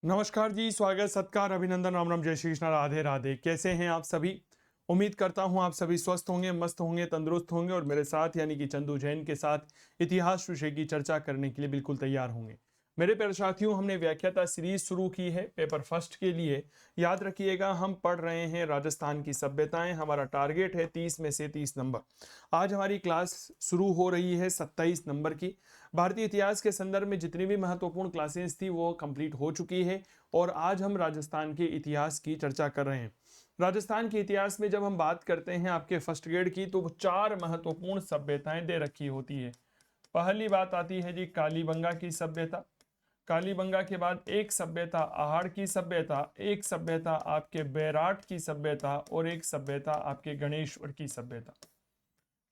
नमस्कार जी, स्वागत, सत्कार, अभिनंदन, राम राम, जय श्री कृष्ण, राधे राधे। कैसे हैं आप सभी? उम्मीद करता हूं आप सभी स्वस्थ होंगे, मस्त होंगे, तंदुरुस्त होंगे और मेरे साथ यानी कि चंदू जैन के साथ इतिहास विषय की चर्चा करने के लिए बिल्कुल तैयार होंगे। मेरे प्यारे साथियों, हमने व्याख्याता सीरीज शुरू की है पेपर फर्स्ट के लिए। याद रखिएगा, हम पढ़ रहे हैं राजस्थान की सभ्यताएं। हमारा टारगेट है 30 में से 30 नंबर। आज हमारी क्लास शुरू हो रही है 27 नंबर की। भारतीय इतिहास के संदर्भ में जितनी भी महत्वपूर्ण क्लासेस थी वो कंप्लीट हो चुकी है और आज हम राजस्थान के इतिहास की चर्चा कर रहे हैं। राजस्थान के इतिहास में जब हम बात करते हैं आपके फर्स्ट ग्रेड की, तो 4 महत्वपूर्ण सभ्यताएं दे रखी होती है। पहली बात आती है जी कालीबंगा की सभ्यता। कालीबंगा के बाद एक सभ्यता आहड़ की सभ्यता, एक सभ्यता आपके बैराट की सभ्यता और एक सभ्यता आपके गणेश्वर की सभ्यता।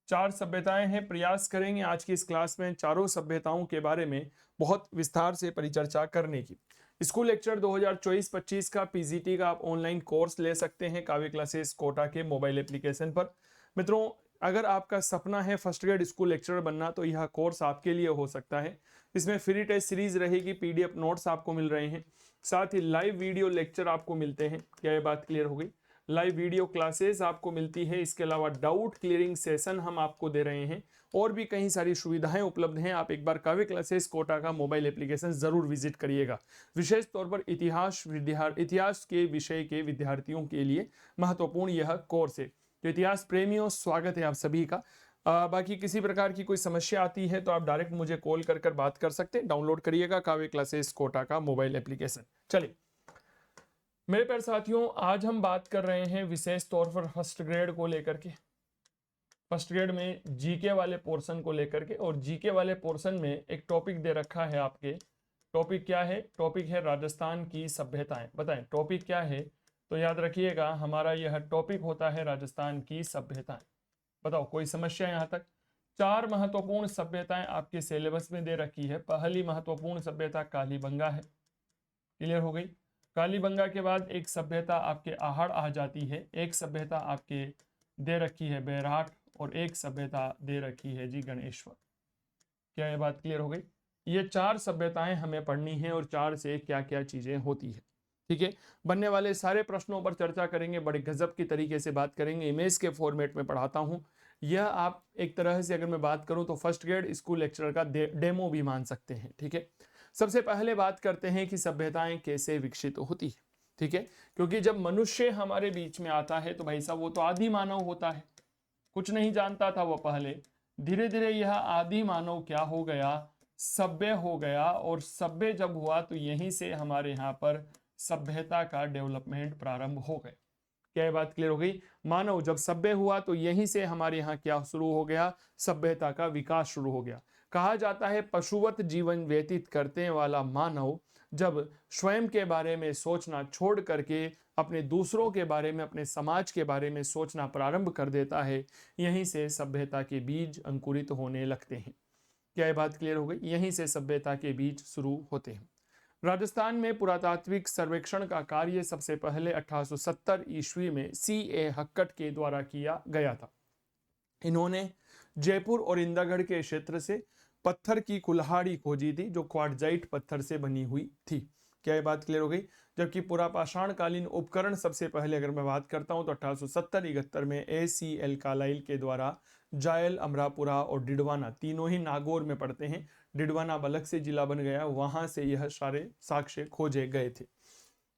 4 सभ्यताएं हैं। प्रयास करेंगे आज की इस क्लास में चारों सभ्यताओं के बारे में बहुत विस्तार से परिचर्चा करने की। स्कूल लेक्चर 2024-25 का पीजीटी का आप ऑनलाइन कोर्स ले सकते हैं काव्य क्लासेस कोटा के मोबाइल एप्लीकेशन पर। मित्रों, अगर आपका सपना है फर्स्ट ग्रेड स्कूल लेक्चरर बनना तो यह कोर्स आपके लिए हो सकता है। इसमें फ्री टेस्ट सीरीज रहेगी, पीडीएफ नोट्स आपको मिल रहे हैं, साथ ही लाइव वीडियो लेक्चर आपको मिलते हैं। क्या ये बात क्लियर हो गई? लाइव वीडियो क्लासेस आपको मिलती है, इसके अलावा डाउट क्लियरिंग सेशन हम आपको दे रहे हैं और भी कई सारी सुविधाएं उपलब्ध हैं। आप एक बार काव्य क्लासेस कोटा का मोबाइल एप्लीकेशन जरूर विजिट करिएगा। विशेष तौर पर इतिहास के विषय के विद्यार्थियों के लिए महत्वपूर्ण यह कोर्स है। तो इतिहास प्रेमियों, स्वागत है आप सभी का। बाकी किसी प्रकार की कोई समस्या आती है तो आप डायरेक्ट मुझे कॉल कर बात कर सकते हैं। डाउनलोड करिएगा काव्य क्लासेस कोटा का मोबाइल एप्लीकेशन। चलिए मेरे प्यारे साथियों, आज हम बात कर रहे हैं विशेष तौर पर फर्स्ट ग्रेड को लेकर के। फर्स्ट ग्रेड में जीके वाले पोर्शन को लेकर के, और जीके वाले पोर्शन में एक टॉपिक दे रखा है आपके। टॉपिक क्या है? टॉपिक है राजस्थान की सभ्यताएं। बताएं टॉपिक क्या है? तो याद रखिएगा, हमारा यह टॉपिक होता है राजस्थान की सभ्यताएं। बताओ कोई समस्या यहां तक? 4 महत्वपूर्ण सभ्यताएं आपके सिलेबस में दे रखी है। पहली महत्वपूर्ण सभ्यता कालीबंगा है। क्लियर हो गई? कालीबंगा के बाद एक सभ्यता आपके आहड़ आ जाती है, एक सभ्यता आपके दे रखी है बैराट और एक सभ्यता दे रखी है जी गणेश्वर। क्या ये बात क्लियर हो गई? ये 4 सभ्यताएं हमें पढ़नी है और 4 से क्या क्या चीजें होती है। ठीक है, बनने वाले सारे प्रश्नों पर चर्चा करेंगे, बड़े गजब की तरीके से बात करेंगे। इमेज के फॉर्मेट में पढ़ाता हूं। यह आप एक तरह से अगर मैं बात करूं तो फर्स्ट ग्रेड स्कूल लेक्चरर का डेमो भी मान सकते हैं। ठीक है, सबसे पहले बात करते हैं कि सभ्यताएं कैसे विकसित होती है। ठीक है, क्योंकि जब मनुष्य हमारे बीच में आता है तो भाई साहब वो तो आदि मानव होता है, कुछ नहीं जानता था वो पहले। धीरे धीरे यह आदि मानव क्या हो गया? सभ्य हो गया, और सभ्य जब हुआ तो यहीं से हमारे यहाँ पर सभ्यता का डेवलपमेंट प्रारंभ हो गया। क्या ये बात क्लियर हो गई? मानव जब सभ्य हुआ तो यहीं से हमारे यहाँ क्या शुरू हो गया? सभ्यता का विकास शुरू हो गया। कहा जाता है पशुवत जीवन व्यतीत करने वाला मानव जब स्वयं के बारे में सोचना छोड़ करके अपने दूसरों के बारे में, अपने समाज के बारे में सोचना प्रारंभ कर देता है, यहीं से सभ्यता के बीज अंकुरित होने लगते हैं। क्या ये बात क्लियर हो गई? यहीं से सभ्यता के बीज शुरू होते हैं। राजस्थान में पुरातात्विक सर्वेक्षण का कार्य सबसे पहले 1870 ईस्वी में C.A. हक्कट के द्वारा किया गया था। इन्होंने जयपुर और इंदागढ़ के क्षेत्र से पत्थर की कुल्हाड़ी खोजी थी जो क्वार्टजाइट पत्थर से बनी हुई थी। क्या ये बात क्लियर हो गई? जबकि पुरापाषाण कालीन उपकरण सबसे पहले अगर मैं बात करता हूं तो 1870-71 में A.C.L. कालाइल के द्वारा जायल, अमरापुरा और डिडवाना, तीनों ही नागौर में पड़ते हैं। डिडवाना बलक से जिला बन गया, वहां से यह सारे साक्ष्य खोजे गए थे।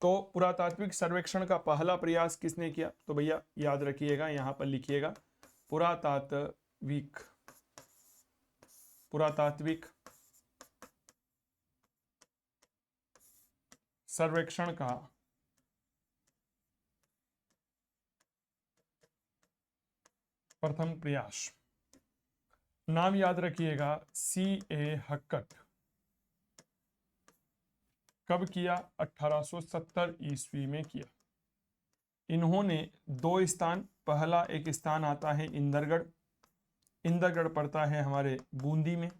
तो पुरातात्विक सर्वेक्षण का पहला प्रयास किसने किया? तो भैया याद रखिएगा, यहां पर लिखिएगा पुरातात्विक सर्वेक्षण का प्रथम प्रयास, नाम याद रखिएगा, C.A. हक्कट। कब किया? 1870 ईस्वी में किया। इन्होंने 2 स्थान, पहला एक स्थान आता है इंदरगढ़, इंदरगढ़ पड़ता है हमारे बूंदी में,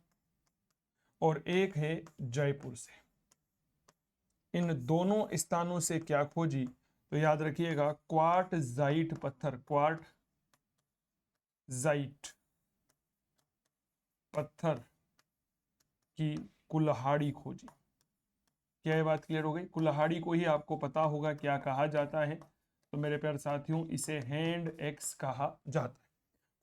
और एक है जयपुर से। इन दोनों स्थानों से क्या खोजी? तो याद रखिएगा क्वार्टजाइट पत्थर, क्वार्टजाइट पत्थर की कुल्हाड़ी खोजी। क्या ये बात क्लियर हो गई? कुल्हाड़ी को ही आपको पता होगा क्या कहा जाता है, तो मेरे प्यारे साथियों इसे हैंड एक्स कहा जाता है।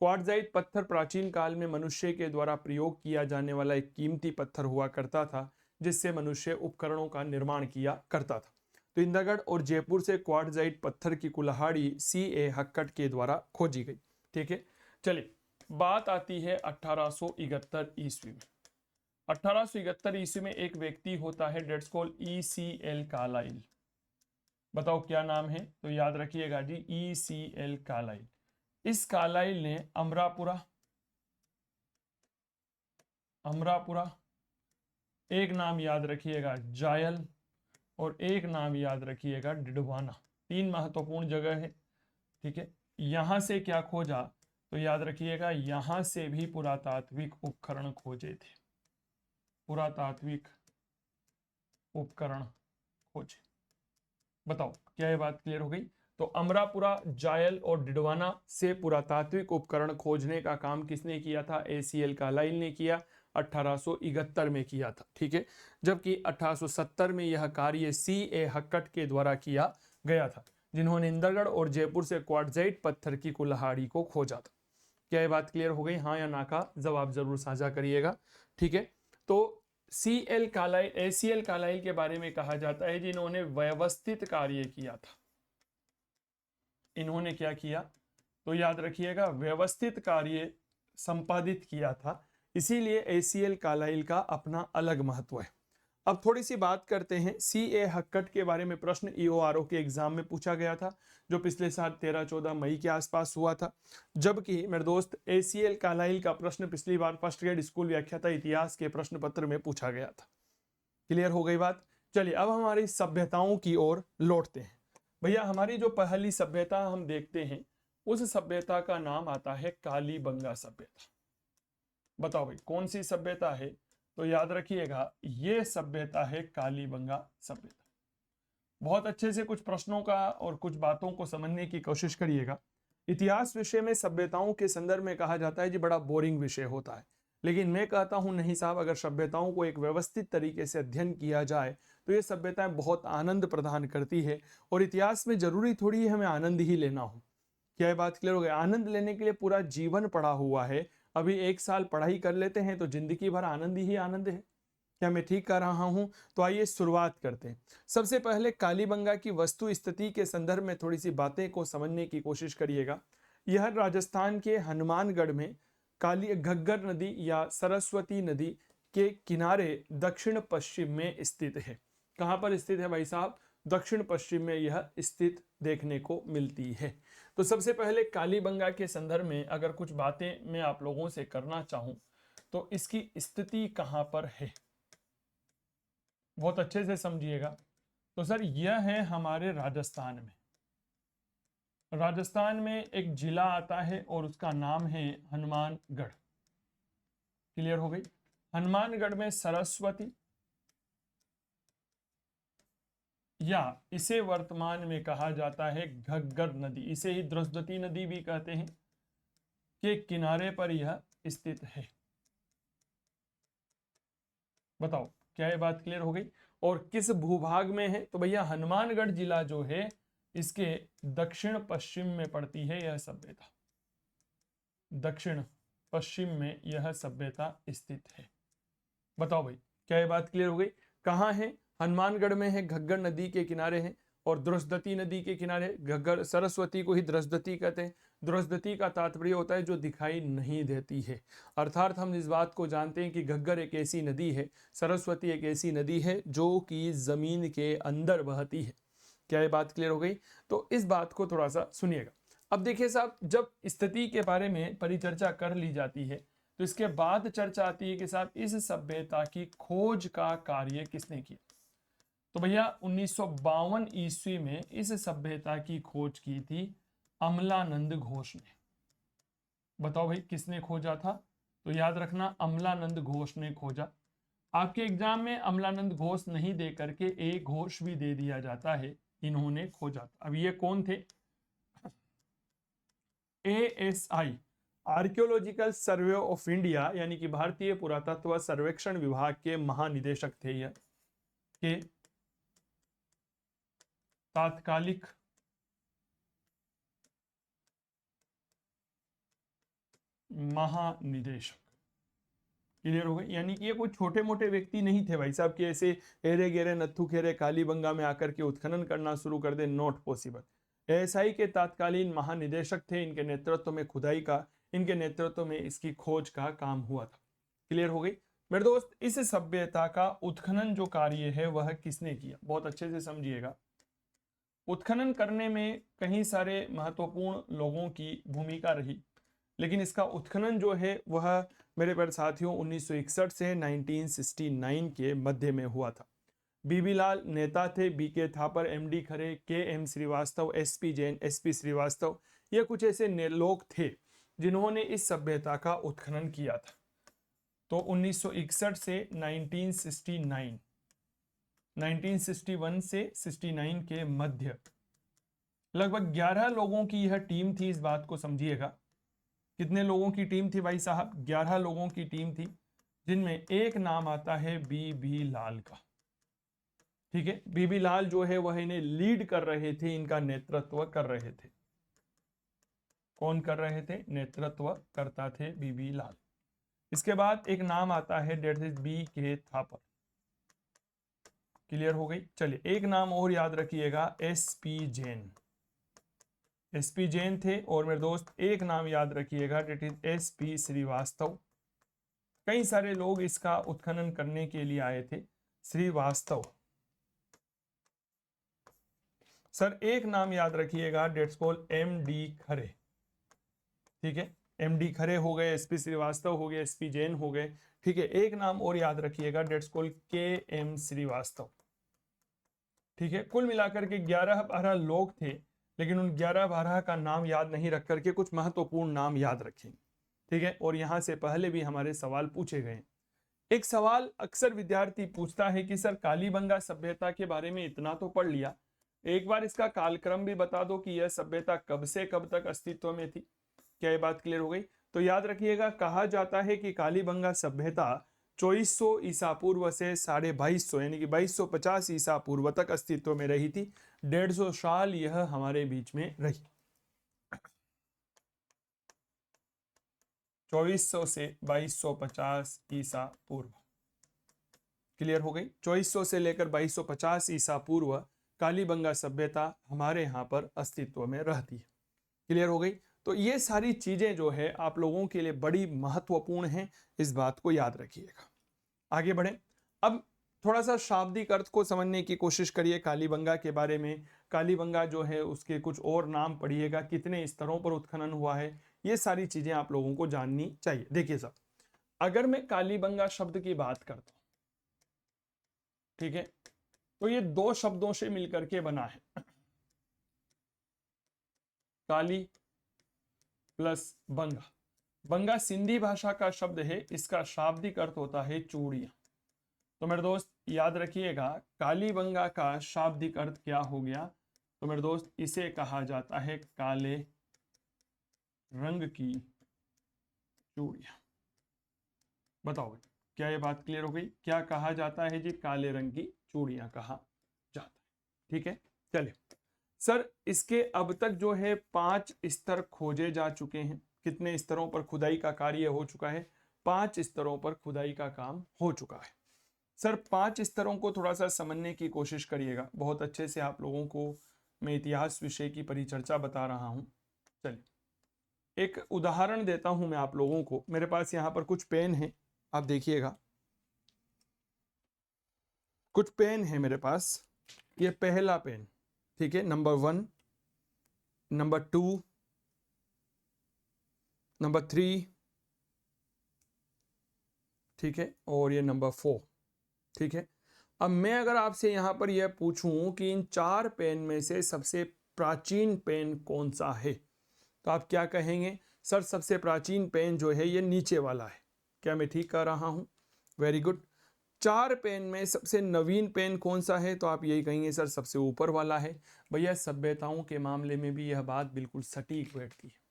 क्वार्ट्जाइट पत्थर प्राचीन काल में मनुष्य के द्वारा प्रयोग किया जाने वाला एक कीमती पत्थर हुआ करता था, जिससे मनुष्य उपकरणों का निर्माण किया करता था। तो इंदरगढ़ और जयपुर से क्वार्ट्जाइट पत्थर की कुल्हाड़ी C.A. हक्कट के द्वारा खोजी गई। ठीक है, चलिए बात आती है 1871 ईस्वी में। 1871 ईस्वी में एक व्यक्ति होता है, डेट्स कॉल्ड E.C.L. कार्लाइल। बताओ क्या नाम है? तो याद रखिएगा जी, E.C.L. कार्लाइल। इस कार्लाइल ने अमरापुरा, एक नाम याद रखिएगा जायल, और एक नाम याद रखिएगा डिडवाना। 3 महत्वपूर्ण जगह है। ठीक है, यहां से क्या खोजा? तो याद रखिएगा यहां से भी पुरातात्विक उपकरण खोजे थे। पुरातात्विक उपकरण खोजे। बताओ क्या ये बात क्लियर हो गई? तो अमरापुरा, जायल और डिडवाना से पुरातात्विक उपकरण खोजने का काम किसने किया था? A.C.L. कार्लाइल ने किया, 1871 में किया था। ठीक है, जबकि 1870 में यह कार्य C.A. हक्कट के द्वारा किया गया था, जिन्होंने इंदरगढ़ और जयपुर से क्वार्ट्जाइट पत्थर की कुल्हाड़ी को खोजा था। क्या ये बात क्लियर हो गई? हाँ या ना का जवाब जरूर साझा करिएगा। ठीक है, तो A.C.L. कार्लाइल के बारे में कहा जाता है जिन्होंने व्यवस्थित कार्य किया था। इन्होंने क्या किया? तो याद रखिएगा व्यवस्थित कार्य संपादित किया था, इसीलिए A.C.L. कार्लाइल का अपना अलग महत्व है। अब थोड़ी सी बात करते हैं C.A. हक्कट के बारे में। प्रश्न EORO के एग्जाम में पूछा गया था, जो पिछले साल 13-14 मई के आसपास हुआ था। जबकि मेरे दोस्त A.C.L. कार्लाइल का प्रश्न पिछली बार फर्स्ट ग्रेड स्कूल व्याख्याता इतिहास के प्रश्न पत्र में पूछा गया था। क्लियर हो गई बात? चलिए अब हमारी सभ्यताओं की ओर लौटते हैं। भैया हमारी जो पहली सभ्यता हम देखते हैं, उस सभ्यता का नाम आता है कालीबंगा सभ्यता। बताओ भाई कौन सी सभ्यता है? तो याद रखिएगा ये सभ्यता है कालीबंगा सभ्यता। बहुत अच्छे से कुछ प्रश्नों का और कुछ बातों को समझने की कोशिश करिएगा। इतिहास विषय में सभ्यताओं के संदर्भ में कहा जाता है जी बड़ा बोरिंग विषय होता है, लेकिन मैं कहता हूं नहीं साहब, अगर सभ्यताओं को एक व्यवस्थित तरीके से अध्ययन किया जाए तो ये सभ्यताएं बहुत आनंद प्रदान करती है। और इतिहास में जरूरी थोड़ी है हमें आनंद ही लेना हो। क्या ये बात क्लियर हो गई? आनंद लेने के लिए पूरा जीवन पड़ा हुआ है। अभी 1 साल पढ़ाई कर लेते हैं तो जिंदगी भर आनंद ही आनंद है। क्या मैं ठीक कर रहा हूं? तो आइए शुरुआत करते हैं। सबसे पहले कालीबंगा की वस्तु स्थिति के संदर्भ में थोड़ी सी बातें को समझने की कोशिश करिएगा। यह राजस्थान के हनुमानगढ़ में काली घग्गर नदी या सरस्वती नदी के किनारे दक्षिण पश्चिम में स्थित है। कहां पर स्थित है भाई साहब? दक्षिण पश्चिम में यह स्थित देखने को मिलती है। तो सबसे पहले कालीबंगा के संदर्भ में अगर कुछ बातें मैं आप लोगों से करना चाहूं तो इसकी स्थिति कहां पर है, बहुत अच्छे से समझिएगा। तो सर यह है हमारे राजस्थान में। राजस्थान में एक जिला आता है और उसका नाम है हनुमानगढ़। क्लियर हो गई? हनुमानगढ़ में सरस्वती, या इसे वर्तमान में कहा जाता है घग्गर नदी, इसे ही द्रस्वती नदी भी कहते हैं, के किनारे पर यह स्थित है। बताओ क्या ये बात क्लियर हो गई? और किस भूभाग में है? तो भैया हनुमानगढ़ जिला जो है इसके दक्षिण पश्चिम में पड़ती है यह सभ्यता। दक्षिण पश्चिम में यह सभ्यता स्थित है। बताओ भाई क्या ये बात क्लियर हो गई? कहाँ है? हनुमानगढ़ में है, घग्गर नदी के किनारे है और द्रस्वती नदी के किनारे। घग्गर सरस्वती को ही द्रस्वती कहते हैं। द्रस्वती का तात्पर्य होता है जो दिखाई नहीं देती है। अर्थात हम इस बात को जानते हैं कि घग्गर एक ऐसी नदी है, सरस्वती एक ऐसी नदी है जो कि जमीन के अंदर बहती है। क्या ये बात क्लियर हो गई? तो इस बात को थोड़ा सा सुनिएगा। अब देखिए साहब, जब स्थिति के बारे में परिचर्चा कर ली जाती है तो इसके बाद चर्चा आती है कि साहब इस सभ्यता की खोज का कार्य किसने किया? तो भैया 1952 ईस्वी में इस सभ्यता की खोज की थी अमलानंद घोष ने। बताओ भाई किसने खोजा था? तो याद रखना अमलानंद घोष ने खोजा। आपके एग्जाम में अमलानंद घोष नहीं दे करके एक घोष भी दे दिया जाता है, इन्होंने खोजा था। अब ये कौन थे? ASI archaeological survey of India यानी कि भारतीय पुरातत्व सर्वेक्षण विभाग के महानिदेशक थे यह, के तात्कालिक महानिदेशक। क्लियर हो गई, यानी कि ये कोई छोटे मोटे व्यक्ति नहीं थे भाई साहब कि ऐसे एरे गेरे नत्थु खेरे कालीबंगा में आकर के उत्खनन करना शुरू कर दे, नॉट पॉसिबल। एएसआई के तत्कालीन महानिदेशक थे, इनके नेतृत्व में खुदाई का, इनके नेतृत्व में इसकी खोज का काम हुआ था। क्लियर हो गई मेरे दोस्त। इस सभ्यता का उत्खनन जो कार्य है वह किसने किया, बहुत अच्छे से समझिएगा। उत्खनन करने में कई सारे महत्वपूर्ण लोगों की भूमिका रही, लेकिन इसका उत्खनन जो है वह मेरे प्यारे साथियों 1961 से 1969 के मध्य में हुआ था। बीबी लाल नेता थे, BK Thapar, M D Khare, K M Srivastava, S P Jain, SP Srivastava, ये कुछ ऐसे लोग थे जिन्होंने इस सभ्यता का उत्खनन किया था। तो 1961 से 1969, 1961 से 69 के मध्य लगभग 11 लोगों की यह टीम थी। इस बात को समझिएगा, कितने लोगों की टीम थी भाई साहब, 11 लोगों की टीम थी, जिनमें एक नाम आता है बीबी लाल का। ठीक है, बीबी लाल जो है वह इन्हें लीड कर रहे थे, इनका नेतृत्व कर रहे थे। कौन कर रहे थे, नेतृत्व करता थे बीबी लाल। इसके बाद एक नाम आता है डेट इज बी के थापर। क्लियर हो गई, चलिए एक नाम और याद रखिएगा, एसपी जैन। एसपी जैन थे। और मेरे दोस्त एक नाम याद रखिएगा, डेट इज एसपी श्रीवास्तव। कई सारे लोग इसका उत्खनन करने के लिए आए थे, श्रीवास्तव। सर एक नाम याद रखिएगा, डेट्स कॉल्ड एमडी खरे। ठीक है, एमडी खरे हो गए, एसपी श्रीवास्तव हो गए, एसपी जैन हो गए। ठीक है, एक नाम और याद रखिएगा, डेट्स कॉल्ड के एम श्रीवास्तव। ठीक है, कुल मिलाकर के 11-12 लोग थे, लेकिन उन 11-12 का नाम याद नहीं रख करके कुछ महत्वपूर्ण नाम याद रखेंगे। ठीक है, और यहां से पहले भी हमारे सवाल पूछे गए। एक सवाल अक्सर विद्यार्थी पूछता है कि सर कालीबंगा सभ्यता के बारे में इतना तो पढ़ लिया, एक बार इसका कालक्रम भी बता दो कि यह सभ्यता कब से कब तक अस्तित्व में थी। क्या ये बात क्लियर हो गई? तो याद रखिएगा, कहा जाता है कि कालीबंगा सभ्यता 2400 ईसा पूर्व से 2250 यानी कि 2250 ईसा पूर्व तक अस्तित्व में रही थी। 150 साल यह हमारे बीच में रही। 2400 से 2250 ईसा पूर्व। क्लियर हो गई? 2400 से लेकर 2250 ईसा पूर्व कालीबंगा सभ्यता हमारे यहाँ पर अस्तित्व में रहती है। क्लियर हो गई? तो ये सारी चीजें जो है आप लोगों के लिए बड़ी महत्वपूर्ण हैं, इस बात को याद रखिएगा। आगे बढ़े, अब थोड़ा सा शाब्दिक अर्थ को समझने की कोशिश करिए कालीबंगा के बारे में। कालीबंगा जो है उसके कुछ और नाम पढ़िएगा, कितने स्तरों पर उत्खनन हुआ है, ये सारी चीजें आप लोगों को जाननी चाहिए। देखिए साहब, अगर मैं कालीबंगा शब्द की बात करता हूं, ठीक है, तो ये दो शब्दों से मिलकर के बना है, काली प्लस बंगा। बंगा सिंधी भाषा का शब्द है, इसका शाब्दिक अर्थ होता है चूड़ियां। तो मेरे दोस्त याद रखिएगा, कालीबंगा का शाब्दिक अर्थ क्या हो गया? तो मेरे दोस्त इसे कहा जाता है काले रंग की चूड़ियां। बताओ क्या ये बात क्लियर हो गई? क्या कहा जाता है जी? काले रंग की चूड़ियां कहा जाता है। ठीक है, चलिए सर, इसके अब तक जो है 5 स्तर खोजे जा चुके हैं। कितने स्तरों पर खुदाई का कार्य हो चुका है? 5 स्तरों पर खुदाई का काम हो चुका है। सर 5 स्तरों को थोड़ा सा समझने की कोशिश करिएगा, बहुत अच्छे से आप लोगों को मैं इतिहास विषय की परिचर्चा बता रहा हूं। चलिए एक उदाहरण देता हूं मैं आप लोगों को। मेरे पास यहाँ पर कुछ पेन है, आप देखिएगा, कुछ पेन है मेरे पास। ये पहला पेन, ठीक है, नंबर 1, नंबर 2, नंबर 3, ठीक है, और ये नंबर 4। ठीक है, अब मैं अगर आपसे यहाँ पर यह पूछूं कि इन 4 पेन में से सबसे प्राचीन पेन कौन सा है, तो आप क्या कहेंगे? सर सबसे प्राचीन पेन जो है ये नीचे वाला है। क्या मैं ठीक कर रहा हूँ? Very good. 4 पेन में सबसे नवीन पेन कौन सा है? तो आप यही कहेंगे सर सबसे ऊपर वाला है। भैया सभ्यताओं के मामले में भी यह बात बिल्कुल सटीक बैठती है।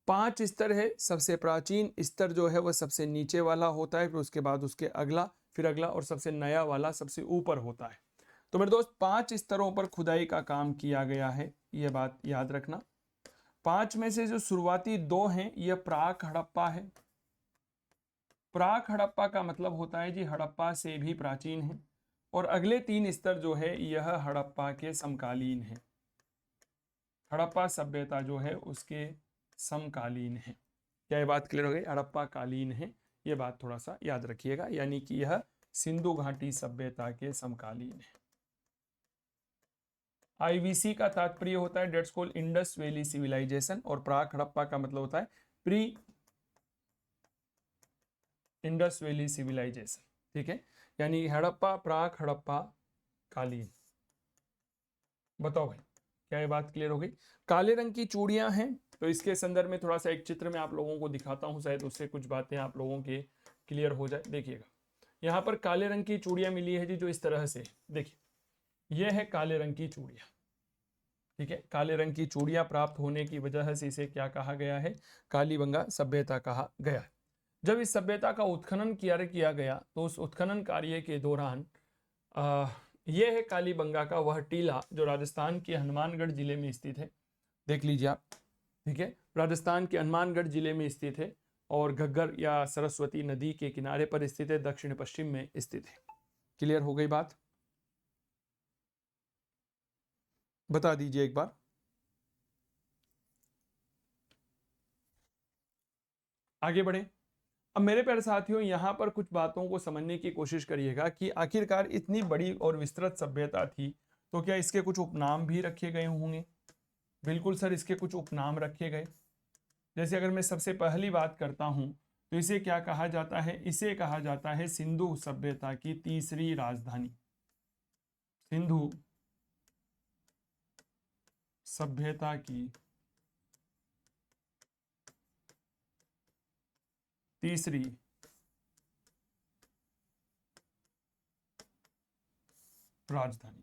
5 स्तर है, सबसे प्राचीन स्तर जो है वह सबसे नीचे वाला होता है, फिर उसके बाद उसके अगला, फिर अगला, और सबसे नया वाला सबसे ऊपर होता है। तो मेरे दोस्त 5 स्तरों पर खुदाई का काम किया गया है, ये बात याद रखना। 5 में से जो शुरुआती 2 हैं यह प्राक हड़प्पा है। प्राक हड़प्पा का मतलब होता है जी हड़प्पा से भी प्राचीन है, और अगले 3 स्तर जो है यह हड़प्पा के समकालीन है। हड़प्पा सभ्यता जो है उसके समकालीन है। क्या ये बात क्लियर हो गई? हड़प्पा कालीन है, ये बात थोड़ा सा याद रखिएगा, यानी कि यह सिंधु घाटी सभ्यता के समकालीन है। आईवीसी का तात्पर्य होता है that's called Indus Valley civilisation, और प्राक हड़प्पा का मतलब होता है प्री इंडस वैली सिविलाइजेशन। ठीक है, यानी हड़प्पा, प्राक हड़प्पा, कालीन। बताओ भाई, क्या ये बात क्लियर हो गई? काले रंग की चूड़ियां हैं, तो इसके संदर्भ में थोड़ा सा एक चित्र में आप लोगों को दिखाता हूं, शायद उससे कुछ बातें आप लोगों के क्लियर हो जाए। देखिएगा, यहाँ पर काले रंग की चूड़ियां मिली है जी, जो इस तरह से, देखिए यह है काले रंग की चूड़ियां। ठीक है, काले रंग की चूड़ियां प्राप्त होने की वजह से इसे क्या कहा गया है? कालीबंगा सभ्यता कहा गया है। जब इस सभ्यता का उत्खनन किया गया तो उस उत्खनन कार्य के दौरान यह है कालीबंगा का वह टीला जो राजस्थान के हनुमानगढ़ जिले में स्थित है। देख लीजिए आप। ठीक है, राजस्थान के हनुमानगढ़ जिले में स्थित है, और घग्गर या सरस्वती नदी के किनारे पर स्थित है, दक्षिण पश्चिम में स्थित है। क्लियर हो गई बात? बता दीजिए एक बार। आगे बढ़े। अब मेरे प्यारे साथियों, यहां पर कुछ बातों को समझने की कोशिश करिएगा कि आखिरकार इतनी बड़ी और विस्तृत सभ्यता थी, तो क्या इसके कुछ उपनाम भी रखे गए होंगे? बिल्कुल सर, इसके कुछ उपनाम रखे गए। जैसे अगर मैं सबसे पहली बात करता हूं, तो इसे क्या कहा जाता है? इसे कहा जाता है सिंधु सभ्यता की तीसरी राजधानी। सिंधु सभ्यता की तीसरी राजधानी,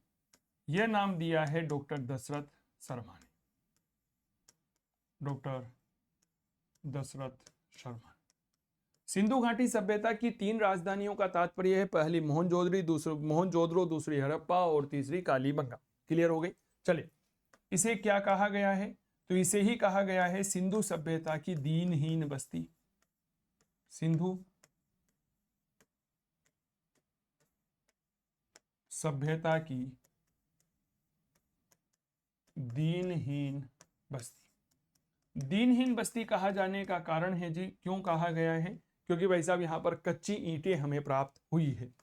यह नाम दिया है डॉक्टर दशरथ शर्मा ने। डॉक्टर दशरथ शर्मा। सिंधु घाटी सभ्यता की 3 राजधानियों का तात्पर्य है, पहली मोहनजोदड़ो, दूसरी हड़प्पा और तीसरी कालीबंगा। क्लियर हो गई? चलिए, इसे क्या कहा गया है? तो इसे ही कहा गया है सिंधु सभ्यता की दीनहीन बस्ती। सिंधु सभ्यता की दीनहीन बस्ती। दीनहीन बस्ती कहा जाने का कारण है जी, क्यों कहा गया है? क्योंकि भाई साहब यहाँ पर कच्ची ईंटें हमें प्राप्त हुई है।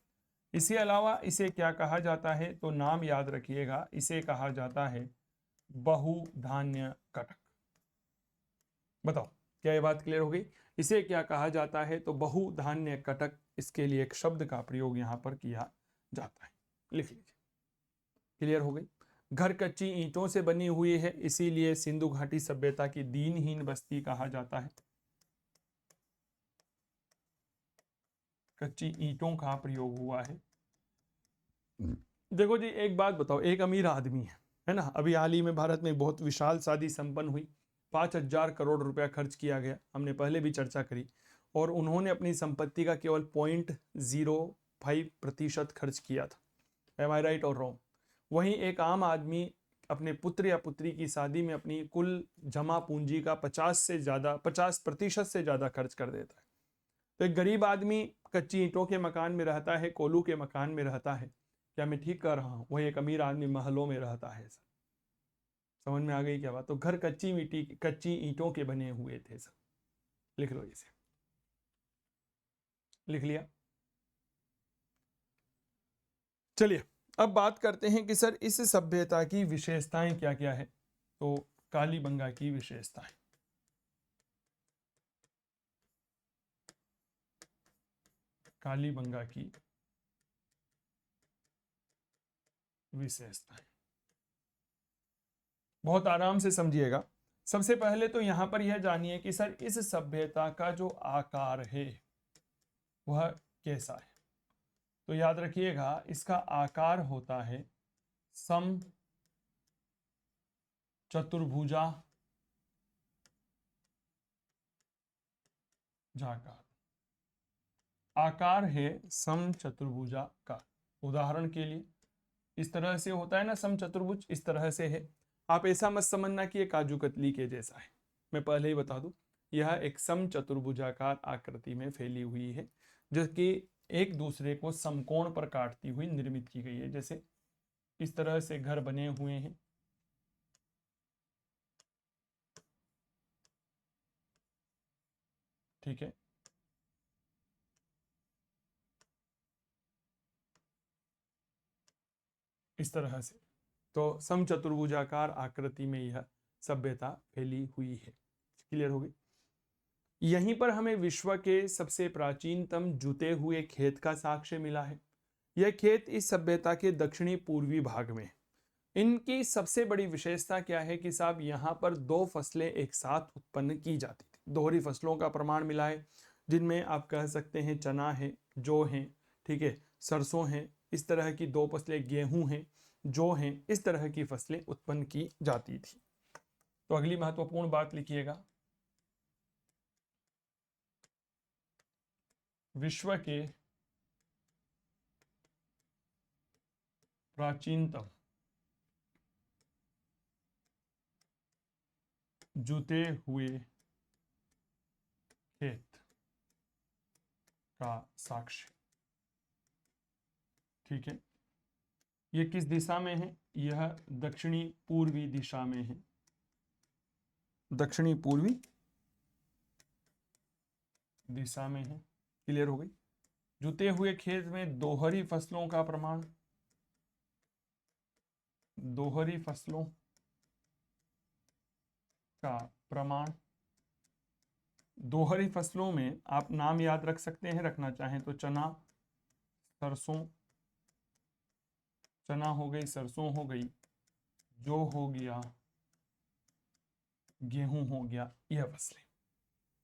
इसके अलावा इसे क्या कहा जाता है? तो नाम याद रखिएगा, इसे कहा जाता है बहुधान्य कटक। बताओ, क्या ये बात क्लियर हो गई? इसे क्या कहा जाता है? तो बहुधान्य कटक, इसके लिए एक शब्द का प्रयोग यहाँ पर किया जाता है। लिख लीजिए। क्लियर हो गई? घर कच्ची ईंटों से बनी हुई है, इसीलिए सिंधु घाटी सभ्यता की दीनहीन बस्ती कहा जाता है। कच्ची ईंटों का प्रयोग हुआ है। देखो जी, एक बात बताओ, एक अमीर आदमी है ना, अभी हाल ही में भारत में बहुत विशाल शादी संपन्न हुई, 5,000 करोड़ रुपया खर्च किया गया, हमने पहले भी चर्चा करी, और उन्होंने अपनी संपत्ति का केवल 0.05% खर्च किया था। एम आई राइट और रॉन्ग? वहीं एक आम आदमी अपने पुत्र या पुत्री की शादी में अपनी कुल जमा पूंजी का 50% से ज्यादा खर्च कर देता है। तो एक गरीब आदमी कच्ची ईंटों के मकान में रहता है, कोलू के मकान में रहता है। क्या मैं ठीक कर रहा हूं? वही एक अमीर आदमी महलों में रहता है। सर, समझ में आ गई क्या बात? तो घर कच्ची ईंटों के बने हुए थे। सर, लिख लो इसे। लिख लिया? चलिए, अब बात करते हैं कि सर इस सभ्यता की विशेषताएं क्या क्या है। तो कालीबंगा की विशेषताएं, कालीबंगा की विशेषताएं बहुत आराम से समझिएगा। सबसे पहले तो यहां पर यह जानिए कि सर इस सभ्यता का जो आकार है वह कैसा है। तो याद रखिएगा, इसका आकार होता है सम चतुर्भुजा जाकार। आकार है सम चतुर्भुजा का। उदाहरण के लिए इस तरह से होता है ना समचतुर्भुज, इस तरह से है। आप ऐसा मत समझना कि ये काजू कतली के जैसा है, मैं पहले ही बता दूं, यह एक समचतुर्भुजाकार आकृति में फैली हुई है, जो कि एक दूसरे को समकोण पर काटती हुई निर्मित की गई है। जैसे इस तरह से घर बने हुए हैं, ठीक है, इस तरह से। तो समचतुर्भुजाकार आकृति में यह सभ्यता फैली हुई है। क्लियर हो गई। यहीं पर हमें विश्व के सबसे प्राचीनतम जुते हुए खेत का साक्ष्य मिला है। यह खेत इस सभ्यता के दक्षिणी पूर्वी भाग में है। इनकी सबसे बड़ी विशेषता क्या है कि साहब यहाँ पर दो फसलें एक साथ उत्पन्न की जाती थी। दोहरी फसलों का प्रमाण मिला है, जिनमें आप कह सकते हैं चना है, जौ है, ठीक है, सरसों है, इस तरह की दो फसलें, गेहूं हैं, जौ हैं, इस तरह की फसलें उत्पन्न की जाती थी। तो अगली महत्वपूर्ण बात लिखिएगा, विश्व के प्राचीनतम जुते हुए खेत का साक्ष्य, ठीक है। ये किस दिशा में है? यह दक्षिणी पूर्वी दिशा में है, दक्षिणी पूर्वी दिशा में है। क्लियर हो गई। जुते हुए खेत में दोहरी फसलों का प्रमाण, दोहरी फसलों का प्रमाण, दोहरी फसलों में आप नाम याद रख सकते हैं, रखना चाहें तो चना, सरसों, चना हो गई, सरसों हो गई, जौ हो गया, गेहूं हो गया, यह फसलें।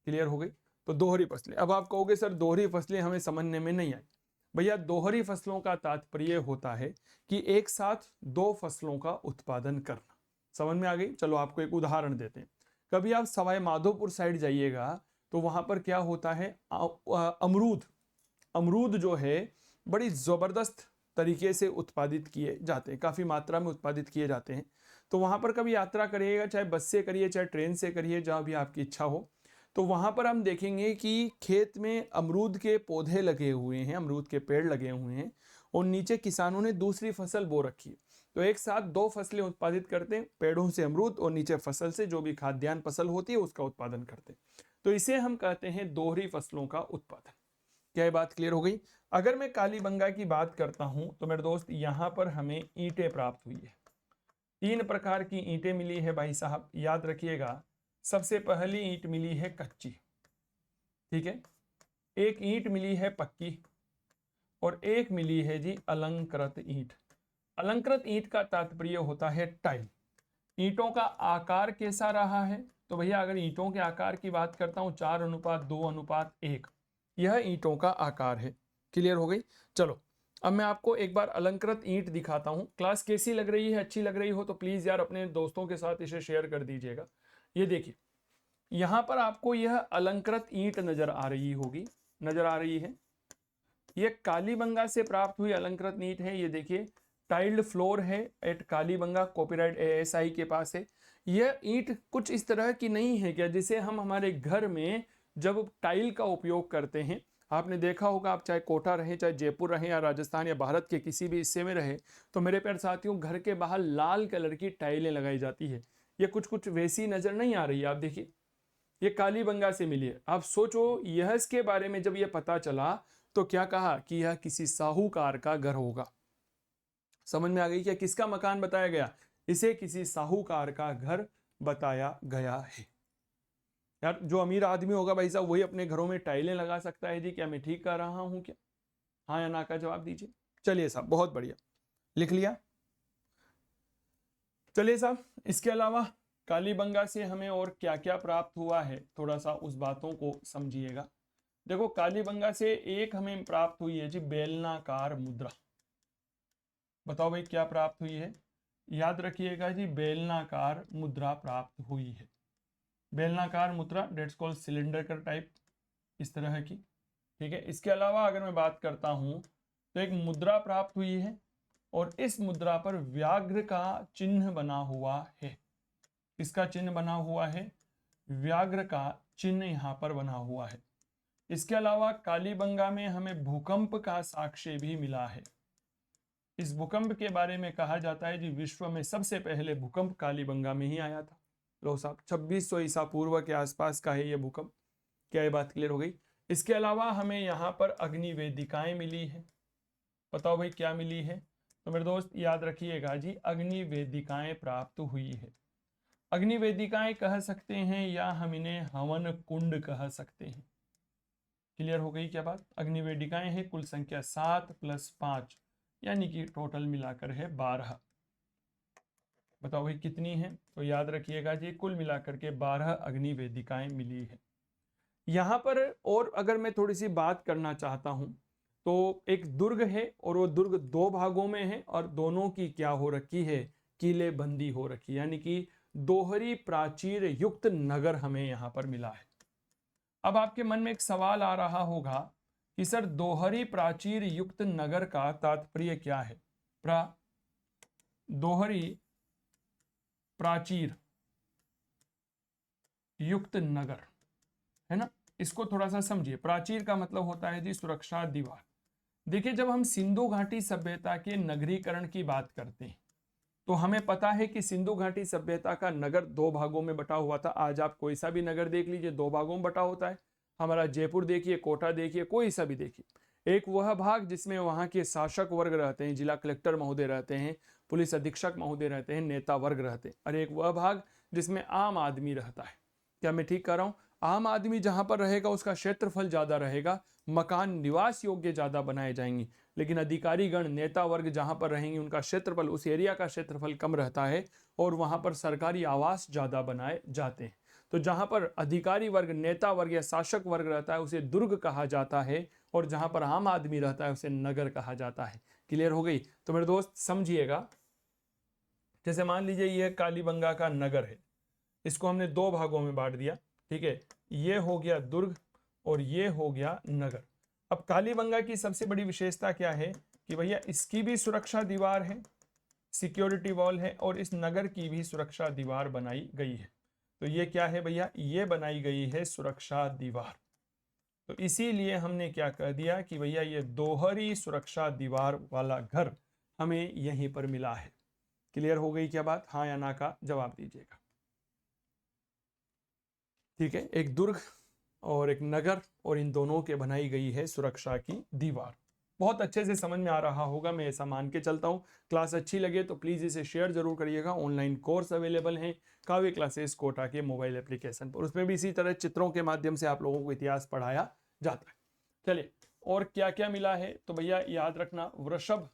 क्लियर हो गई। तो दोहरी फसलें। अब आप कहोगे सर दोहरी फसलें हमें समझने में नहीं आई। भैया दोहरी फसलों का तात्पर्य होता है कि एक साथ दो फसलों का उत्पादन करना। समझ में आ गई। चलो आपको एक उदाहरण देते हैं। कभी आप सवाई माधोपुर साइड जाइएगा तो वहां पर क्या होता है, अमरूद, अमरूद जो है बड़ी जबरदस्त तरीके से उत्पादित किए जाते हैं, काफी मात्रा में उत्पादित किए जाते हैं। तो वहां पर कभी यात्रा करिएगा, चाहे बस से करिए चाहे ट्रेन से करिए, जहां भी आपकी इच्छा हो, तो वहां पर हम देखेंगे कि खेत में अमरूद के पौधे लगे हुए हैं, अमरूद के पेड़ लगे हुए हैं, और नीचे किसानों ने दूसरी फसल बो रखी है। तो एक साथ दो फसलें उत्पादित करते हैं, पेड़ों से अमरूद और नीचे फसल से जो भी खाद्यान्न फसल होती है उसका उत्पादन करते हैं। तो इसे हम कहते हैं दोहरी फसलों का उत्पादन। क्या ये बात क्लियर हो गई? अगर मैं कालीबंगा की बात करता हूं तो मेरे दोस्त यहां पर हमें ईंटें प्राप्त हुई है। 3 प्रकार की ईंटें मिली है भाई साहब, याद रखिएगा। सबसे पहली ईंट मिली है कच्ची, ठीक है, एक ईंट मिली है पक्की, और एक मिली है जी अलंकृत ईंट। अलंकृत ईंट का तात्पर्य होता है टाइल। ईंटों का आकार कैसा रहा है? तो भैया अगर ईंटों के आकार की बात करता हूं 4:2:1, यह ईंटों का आकार है। क्लियर हो गई। चलो अब मैं आपको एक बार अलंकृत ईंट दिखाता हूं। क्लास कैसी लग रही है? अच्छी लग रही हो तो प्लीज यार अपने दोस्तों के साथ इसे शेयर कर दीजिएगा। ये देखिए यहां पर आपको यह अलंकृत ईंट नजर आ रही होगी, नजर आ रही है। ये कालीबंगा से प्राप्त हुई अलंकृत ईंट है। ये देखिए टाइल्ड फ्लोर है एट कालीबंगा, कॉपीराइट ASI के पास है। यह ईंट कुछ इस तरह की नहीं है क्या जिसे हम हमारे घर में जब टाइल का उपयोग करते हैं, आपने देखा होगा, आप चाहे कोटा रहे, चाहे जयपुर रहे, या राजस्थान या भारत के किसी भी हिस्से में रहे, तो मेरे प्यारे साथियों घर के बाहर लाल कलर की टाइलें लगाई जाती है। ये कुछ कुछ वैसी नजर नहीं आ रही है। आप देखिए ये कालीबंगा से मिली है। आप सोचो यह इसके बारे में जब यह पता चला तो क्या कहा कि यह किसी साहूकार का घर होगा। समझ में आ गई क्या? किसका मकान बताया गया? इसे किसी साहूकार का घर बताया गया है। यार जो अमीर आदमी होगा भाई साहब वही अपने घरों में टाइलें लगा सकता है जी। क्या मैं ठीक कर रहा हूं क्या? हाँ या ना का जवाब दीजिए। चलिए साहब बहुत बढ़िया, लिख लिया। चलिए साहब इसके अलावा कालीबंगा से हमें और क्या क्या प्राप्त हुआ है, थोड़ा सा उस बातों को समझिएगा। देखो कालीबंगा से एक हमें प्राप्त हुई है जी बेलनाकार मुद्रा। बताओ भाई क्या प्राप्त हुई है? याद रखिएगा जी बेलनाकार मुद्रा प्राप्त हुई है। बेलनाकार मुद्रा डेट्स कॉल्ड सिलेंडर टाइप, इस तरह की, ठीक है। इसके अलावा अगर मैं बात करता हूं तो एक मुद्रा प्राप्त हुई है और इस मुद्रा पर व्याघ्र का चिन्ह बना हुआ है। इसका चिन्ह बना हुआ है, व्याघ्र का चिन्ह यहाँ पर बना हुआ है। इसके अलावा कालीबंगा में हमें भूकंप का साक्ष्य भी मिला है। इस भूकंप के बारे में कहा जाता है जी विश्व में सबसे पहले भूकंप कालीबंगा में ही आया था। लो साहब 2600 ईसा पूर्व के आसपास का है ये भूकंप। क्या ये बात क्लियर हो गई? इसके अलावा हमें यहाँ पर अग्नि वेदिकाएं मिली है। बताओ भाई क्या मिली है? तो मेरे दोस्त याद रखिएगा जी, अग्नि वेदिकाएं प्राप्त हुई है। अग्नि वेदिकाएं कह सकते हैं या हम इन्हें हवन कुंड कह सकते हैं। क्लियर हो गई क्या बात? अग्नि वेदिकाएं हैं, कुल संख्या 7 + 5 यानी कि टोटल मिलाकर है 12। बताओ भाई कितनी है? तो याद रखिएगा जी, कुल मिलाकर के 12 अग्नि वेदिकाएं मिली है। यहाँ पर और अगर मैं थोड़ी सी बात करना चाहता हूं तो एक दुर्ग है और वो दुर्ग 2 भागों में है और दोनों की क्या हो रखी है? किलेबंदी हो रखी है, यानी कि दोहरी प्राचीर युक्त नगर हमें यहाँ पर मिला है। अब आपके मन में एक सवाल आ रहा होगा कि सर दोहरी प्राचीर युक्त नगर का तात्पर्य क्या है? दोहरी प्राचीर युक्त नगर है ना, इसको थोड़ा सा समझिए। प्राचीर का मतलब होता है जी सुरक्षा दीवार। देखिए जब हम सिंधु घाटी सभ्यता के नगरीकरण की बात करते हैं तो हमें पता है कि सिंधु घाटी सभ्यता का नगर 2 भागों में बटा हुआ था। आज आप कोई सा भी नगर देख लीजिए 2 भागों में बटा होता है। हमारा जयपुर देखिए, कोटा देखिए, कोई सा भी देखिए। एक वह भाग जिसमें वहाँ के शासक वर्ग रहते हैं, जिला कलेक्टर महोदय रहते हैं, पुलिस अधीक्षक महोदय रहते हैं, नेता वर्ग रहते हैं, और एक वह भाग जिसमें आम आदमी रहता है। क्या मैं ठीक कर रहा हूँ? आम आदमी जहां पर रहेगा उसका क्षेत्रफल ज्यादा रहेगा, मकान निवास योग्य ज्यादा बनाए जाएंगे, लेकिन अधिकारी गण नेता वर्ग जहां पर रहेंगे उनका क्षेत्रफल, उस एरिया का क्षेत्रफल कम रहता है और वहां पर सरकारी आवास ज्यादा बनाए जाते हैं। तो जहां पर अधिकारी वर्ग, नेता वर्ग या शासक वर्ग रहता है उसे दुर्ग कहा जाता है, और जहां पर आम आदमी रहता है उसे नगर कहा जाता है। क्लियर हो गई? तो मेरे दोस्त समझिएगा, जैसे मान लीजिए यह कालीबंगा का नगर है, इसको हमने 2 भागों में बांट दिया, ठीक है। ये हो गया दुर्ग और ये हो गया नगर। अब कालीबंगा की सबसे बड़ी विशेषता क्या है कि भैया इसकी भी सुरक्षा दीवार है, सिक्योरिटी वॉल है, और इस नगर की भी सुरक्षा दीवार बनाई गई है। तो ये क्या है भैया? ये बनाई गई है सुरक्षा दीवार। तो इसीलिए हमने क्या कह दिया कि भैया ये दोहरी सुरक्षा दीवार वाला घर हमें यहीं पर मिला है। क्लियर हो गई क्या बात? हाँ या ना का जवाब दीजिएगा। ठीक है, एक दुर्ग और एक नगर, और इन दोनों के बनाई गई है सुरक्षा की दीवार। बहुत अच्छे से समझ में आ रहा होगा, मैं ऐसा मान के चलता हूँ। क्लास अच्छी लगे तो प्लीज़ इसे शेयर जरूर करिएगा। ऑनलाइन कोर्स अवेलेबल हैं काव्य क्लासेस कोटा के मोबाइल एप्लीकेशन पर, उसमें भी इसी तरह चित्रों के माध्यम से आप लोगों को इतिहास पढ़ाया जाता है। चलिए और क्या क्या मिला है? तो भैया याद रखना, वृषभ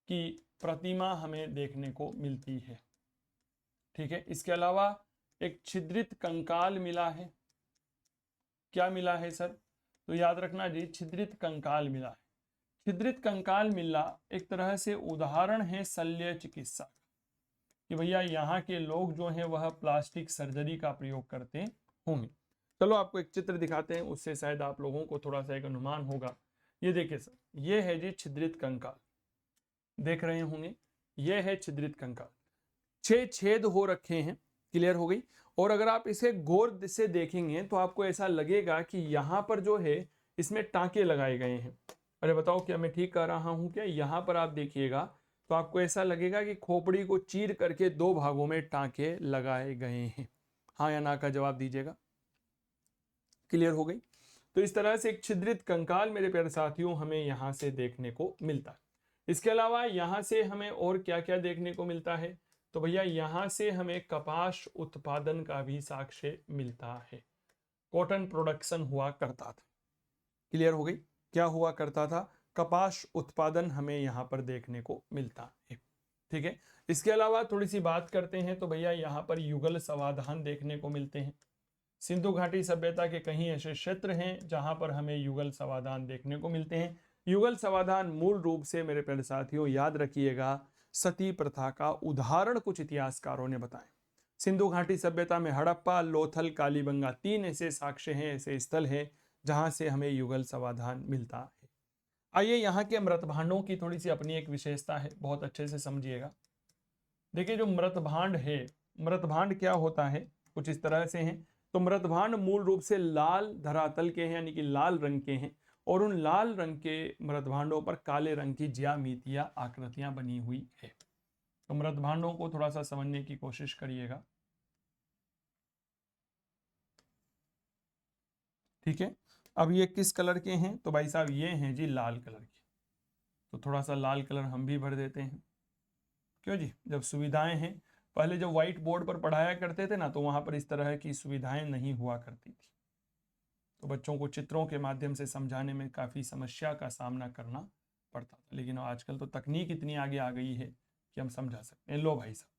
की प्रतिमा हमें देखने को मिलती है, ठीक है। इसके अलावा एक छिद्रित कंकाल मिला है। क्या मिला है सर? तो याद रखना जी, छिद्रित कंकाल मिला है। छिद्रित कंकाल मिलना एक तरह से उदाहरण है शल्य चिकित्सा का, कि भैया यहाँ के लोग जो हैं वह प्लास्टिक सर्जरी का प्रयोग करते होंगे। चलो आपको एक चित्र दिखाते हैं, उससे शायद आप लोगों को थोड़ा सा एक अनुमान होगा। ये देखिए सर, ये है जी छिद्रित कंकाल, देख रहे होंगे, ये है छिद्रित कंकाल। 6 छेद हो रखे हैं। क्लियर हो गई? और अगर आप इसे गौर से देखेंगे तो आपको ऐसा लगेगा कि यहाँ पर जो है इसमें टांके लगाए गए हैं। अरे बताओ क्या मैं ठीक कर रहा हूँ क्या? यहाँ पर आप देखिएगा तो आपको ऐसा लगेगा कि खोपड़ी को चीर करके 2 भागों में टांके लगाए गए हैं। हाँ या ना का जवाब दीजिएगा। क्लियर हो गई? तो इस तरह से एक छिद्रित कंकाल मेरे प्यारे साथियों हमें यहाँ से देखने को मिलता है। इसके अलावा यहाँ से हमें और क्या क्या देखने को मिलता है? तो भैया यहाँ से हमें कपास उत्पादन का भी साक्ष्य मिलता है। कॉटन प्रोडक्शन हुआ करता था। क्लियर हो गई? क्या हुआ करता था? कपास उत्पादन हमें यहाँ पर देखने को मिलता है, ठीक है। इसके अलावा थोड़ी सी बात करते हैं तो भैया यहाँ पर युगल समाधान देखने को मिलते हैं। सिंधु घाटी सभ्यता के कहीं ऐसे क्षेत्र हैं जहां पर हमें युगल समाधान देखने को मिलते हैं। युगल समाधान मूल रूप से मेरे प्यारे साथियों याद रखिएगा, सती प्रथा का उदाहरण कुछ इतिहासकारों ने बताए। सिंधु घाटी सभ्यता में हड़प्पा, लोथल, कालीबंगा 3 ऐसे साक्ष्य हैं, ऐसे स्थल हैं जहां से हमें युगल समाधान मिलता है। आइए यहाँ के मृतभांडों की थोड़ी सी अपनी एक विशेषता है, बहुत अच्छे से समझिएगा। देखिए जो मृतभांड है, मृतभांड क्या होता है, कुछ इस तरह से हैं। तो मृतभांड मूल रूप से लाल धरातल के हैं, यानी कि लाल रंग के हैं, और उन लाल रंग के मृतभांडों पर काले रंग की ज्यामितीय आकृतियां बनी हुई है। तो मृतभांडों को थोड़ा सा समझने की कोशिश करिएगा, ठीक है। अब ये किस कलर के हैं, तो भाई साहब ये हैं जी लाल कलर के। तो थोड़ा सा लाल कलर हम भी भर देते हैं, क्यों जी, जब सुविधाएं हैं। पहले जब व्हाइट बोर्ड पर पढ़ाया करते थे ना, तो वहां पर इस तरह की सुविधाएं नहीं हुआ करती थी, तो बच्चों को चित्रों के माध्यम से समझाने में काफ़ी समस्या का सामना करना पड़ता था। लेकिन आजकल तो तकनीक इतनी आगे आ गई है कि हम समझा सकते हैं। लो भाई साहब,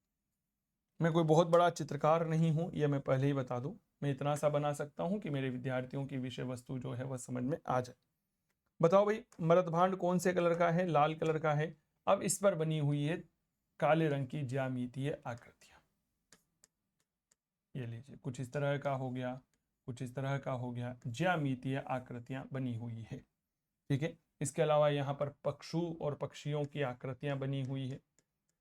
मैं कोई बहुत बड़ा चित्रकार नहीं हूँ, यह मैं पहले ही बता दूँ। मैं इतना सा बना सकता हूँ कि मेरे विद्यार्थियों की विषय वस्तु जो है वह समझ में आ जाए। बताओ भाई, मृतभांड कौन से कलर का है, लाल कलर का है। अब इस पर बनी हुई है काले रंग की ज्यामितीय आकृतियां। ये लीजिए, कुछ इस तरह का हो गया, कुछ इस तरह का हो गया, ज्यामितीय आकृतियां बनी हुई है, ठीक है। इसके अलावा यहाँ पर पक्षु और पक्षियों की आकृतियां बनी हुई है।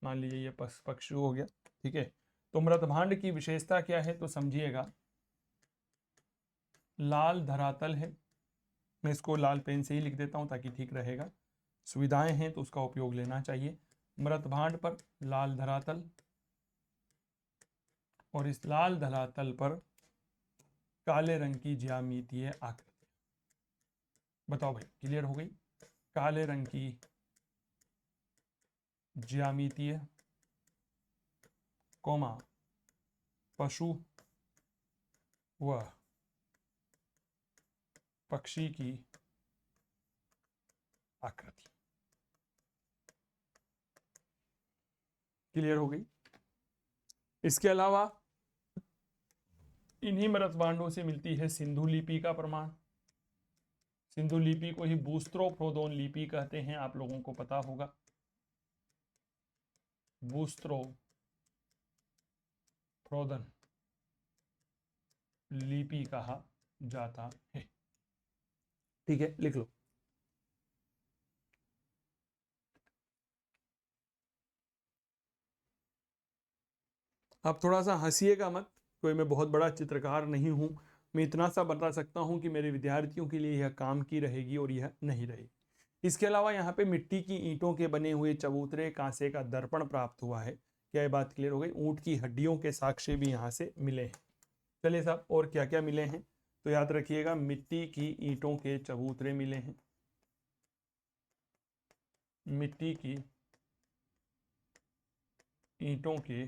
मान लीजिए ये पक्षु हो गया, ठीक है। तो मृतभांड की विशेषता क्या है, तो समझिएगा, लाल धरातल है। मैं इसको लाल पेन से ही लिख देता हूं ताकि ठीक रहेगा। सुविधाएं हैं तो उसका उपयोग लेना चाहिए। मृतभांड पर लाल धरातल, और इस लाल धरातल पर काले रंग की ज्यामितीय आकृति। बताओ भाई, क्लियर हो गई। काले रंग की ज्यामितीय कोमा पशु व पक्षी की आकृति। क्लियर हो गई। इसके अलावा इन्हीं मृतभांडों से मिलती है सिंधु लिपि का प्रमाण। सिंधु लिपि को ही बूस्त्रोफ्रोदोन लिपि कहते हैं, आप लोगों को पता होगा। बूस्त्रोफ्रोदन लिपि कहा जाता है, ठीक है, लिख लो। अब थोड़ा सा हंसिएगा मत, कोई मैं बहुत बड़ा चित्रकार नहीं हूं। मैं इतना सा बता सकता हूं कि मेरे विद्यार्थियों के लिए यह काम की रहेगी और यह नहीं रहेगी। इसके अलावा यहाँ पे मिट्टी की ईंटों के बने हुए चबूतरे, कांसे का दर्पण प्राप्त हुआ है। क्या ये बात क्लियर हो गई। ऊंट की हड्डियों के साक्ष्य भी यहाँ से मिले हैं। चलिए साहब, और क्या क्या मिले हैं, तो याद रखिएगा, मिट्टी की ईंटों के चबूतरे मिले हैं, मिट्टी की ईंटों के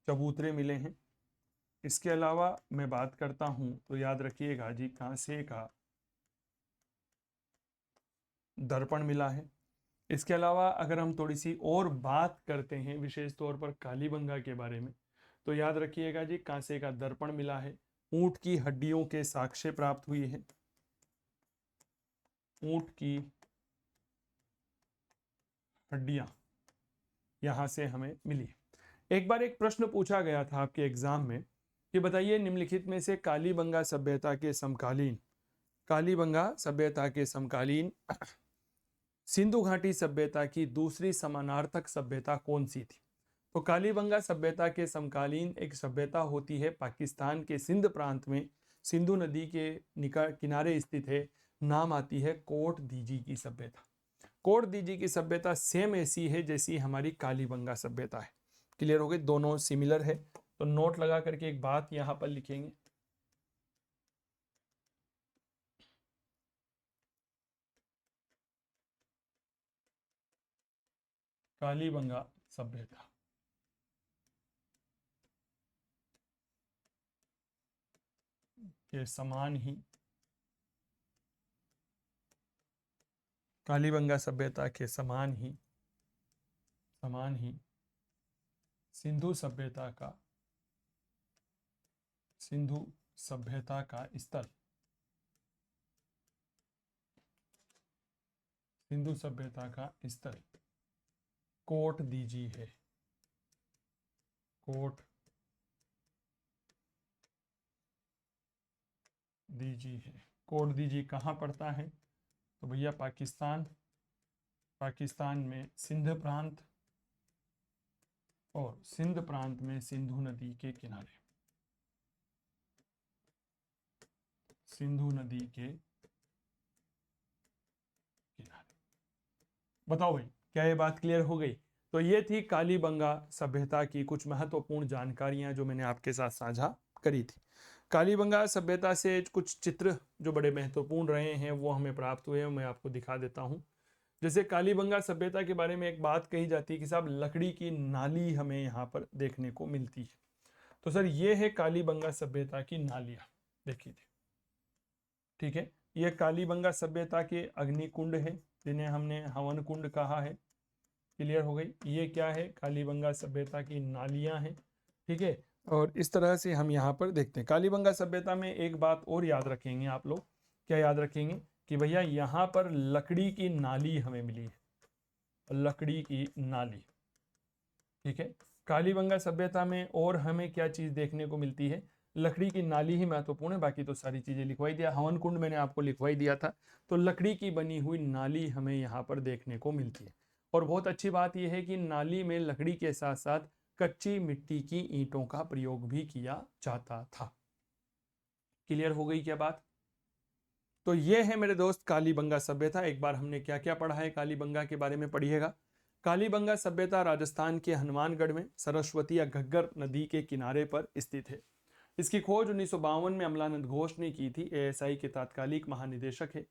चबूतरे मिले हैं। इसके अलावा मैं बात करता हूं तो याद रखिएगा जी, कांसे का दर्पण मिला है। इसके अलावा अगर हम थोड़ी सी और बात करते हैं विशेष तौर पर कालीबंगा के बारे में, तो याद रखिएगा जी, कांसे का दर्पण मिला है। ऊंट की हड्डियों के साक्ष्य प्राप्त हुई है, ऊंट की हड्डियां यहां से हमें मिली। एक बार एक प्रश्न पूछा गया था आपके एग्जाम में कि बताइए, निम्नलिखित में से कालीबंगा सभ्यता के समकालीन, कालीबंगा सभ्यता के समकालीन सिंधु घाटी सभ्यता की दूसरी समानार्थक सभ्यता कौन सी थी। तो कालीबंगा सभ्यता के समकालीन एक सभ्यता होती है पाकिस्तान के सिंध प्रांत में, सिंधु नदी के निकट किनारे स्थित है। नाम आती है कोट दीजी की सभ्यता। कोट दीजी की सभ्यता सेम ऐसी है जैसी हमारी कालीबंगा सभ्यता है। क्लियर हो गए, दोनों सिमिलर है। तो नोट लगा करके एक बात यहां पर लिखेंगे, कालीबंगा सभ्यता के समान ही, कालीबंगा सभ्यता के समान ही सिंधु सभ्यता का, सिंधु सभ्यता का स्थल, सिंधु सभ्यता का स्थल कोट दीजी है। कोट दीजी है, कोड दीजिए कहाँ पड़ता है। तो भैया पाकिस्तान, पाकिस्तान में सिंध प्रांत, और सिंध प्रांत में सिंधु नदी के किनारे, सिंधु नदी के किनारे। बताओ भाई, क्या ये बात क्लियर हो गई? तो ये थी कालीबंगा सभ्यता की कुछ महत्वपूर्ण जानकारियां जो मैंने आपके साथ साझा करी थी। कालीबंगा सभ्यता से कुछ चित्र जो बड़े महत्वपूर्ण रहे हैं वो हमें प्राप्त हुए हैं, मैं आपको दिखा देता हूं। जैसे कालीबंगा सभ्यता के बारे में एक बात कही जाती है कि साहब लकड़ी की नाली हमें यहाँ पर देखने को मिलती है। तो सर ये है कालीबंगा सभ्यता की नालियां, देखिए, ठीक है। ये कालीबंगा सभ्यता के अग्निकुंड है जिन्हें हमने हवन कुंड कहा है। क्लियर हो गई? ये क्या है? कालीबंगा सभ्यता की नालियां हैं, ठीक है। और इस तरह से हम यहाँ पर देखते हैं कालीबंगा सभ्यता में एक बात और याद रखेंगे आप लोग। क्या याद रखेंगे? कि भैया यहाँ पर लकड़ी की नाली हमें मिली है, लकड़ी की नाली, ठीक है। कालीबंगा सभ्यता में और हमें क्या चीज देखने को मिलती है? लकड़ी की नाली ही महत्वपूर्ण है, बाकी तो सारी चीजें लिखवाई दिया। हवन कुंड मैंने आपको लिखवाई दिया था। तो लकड़ी की बनी हुई नाली हमें यहाँ पर देखने को मिलती है। और बहुत अच्छी बात यह है कि नाली में लकड़ी के साथ साथ कच्ची मिट्टी की ईंटों का प्रयोग भी किया जाता था। क्लियर हो गई क्या बात? तो ये है मेरे दोस्त कालीबंगा सभ्यता। एक बार हमने क्या क्या पढ़ा है कालीबंगा के बारे में पढ़िएगा। कालीबंगा सभ्यता राजस्थान के हनुमानगढ़ में सरस्वती या घग्गर नदी के किनारे पर स्थित है। इसकी खोज 1952 में अमलानंद घोष ने की थी। एएसआई के तात्कालिक महानिदेशक है।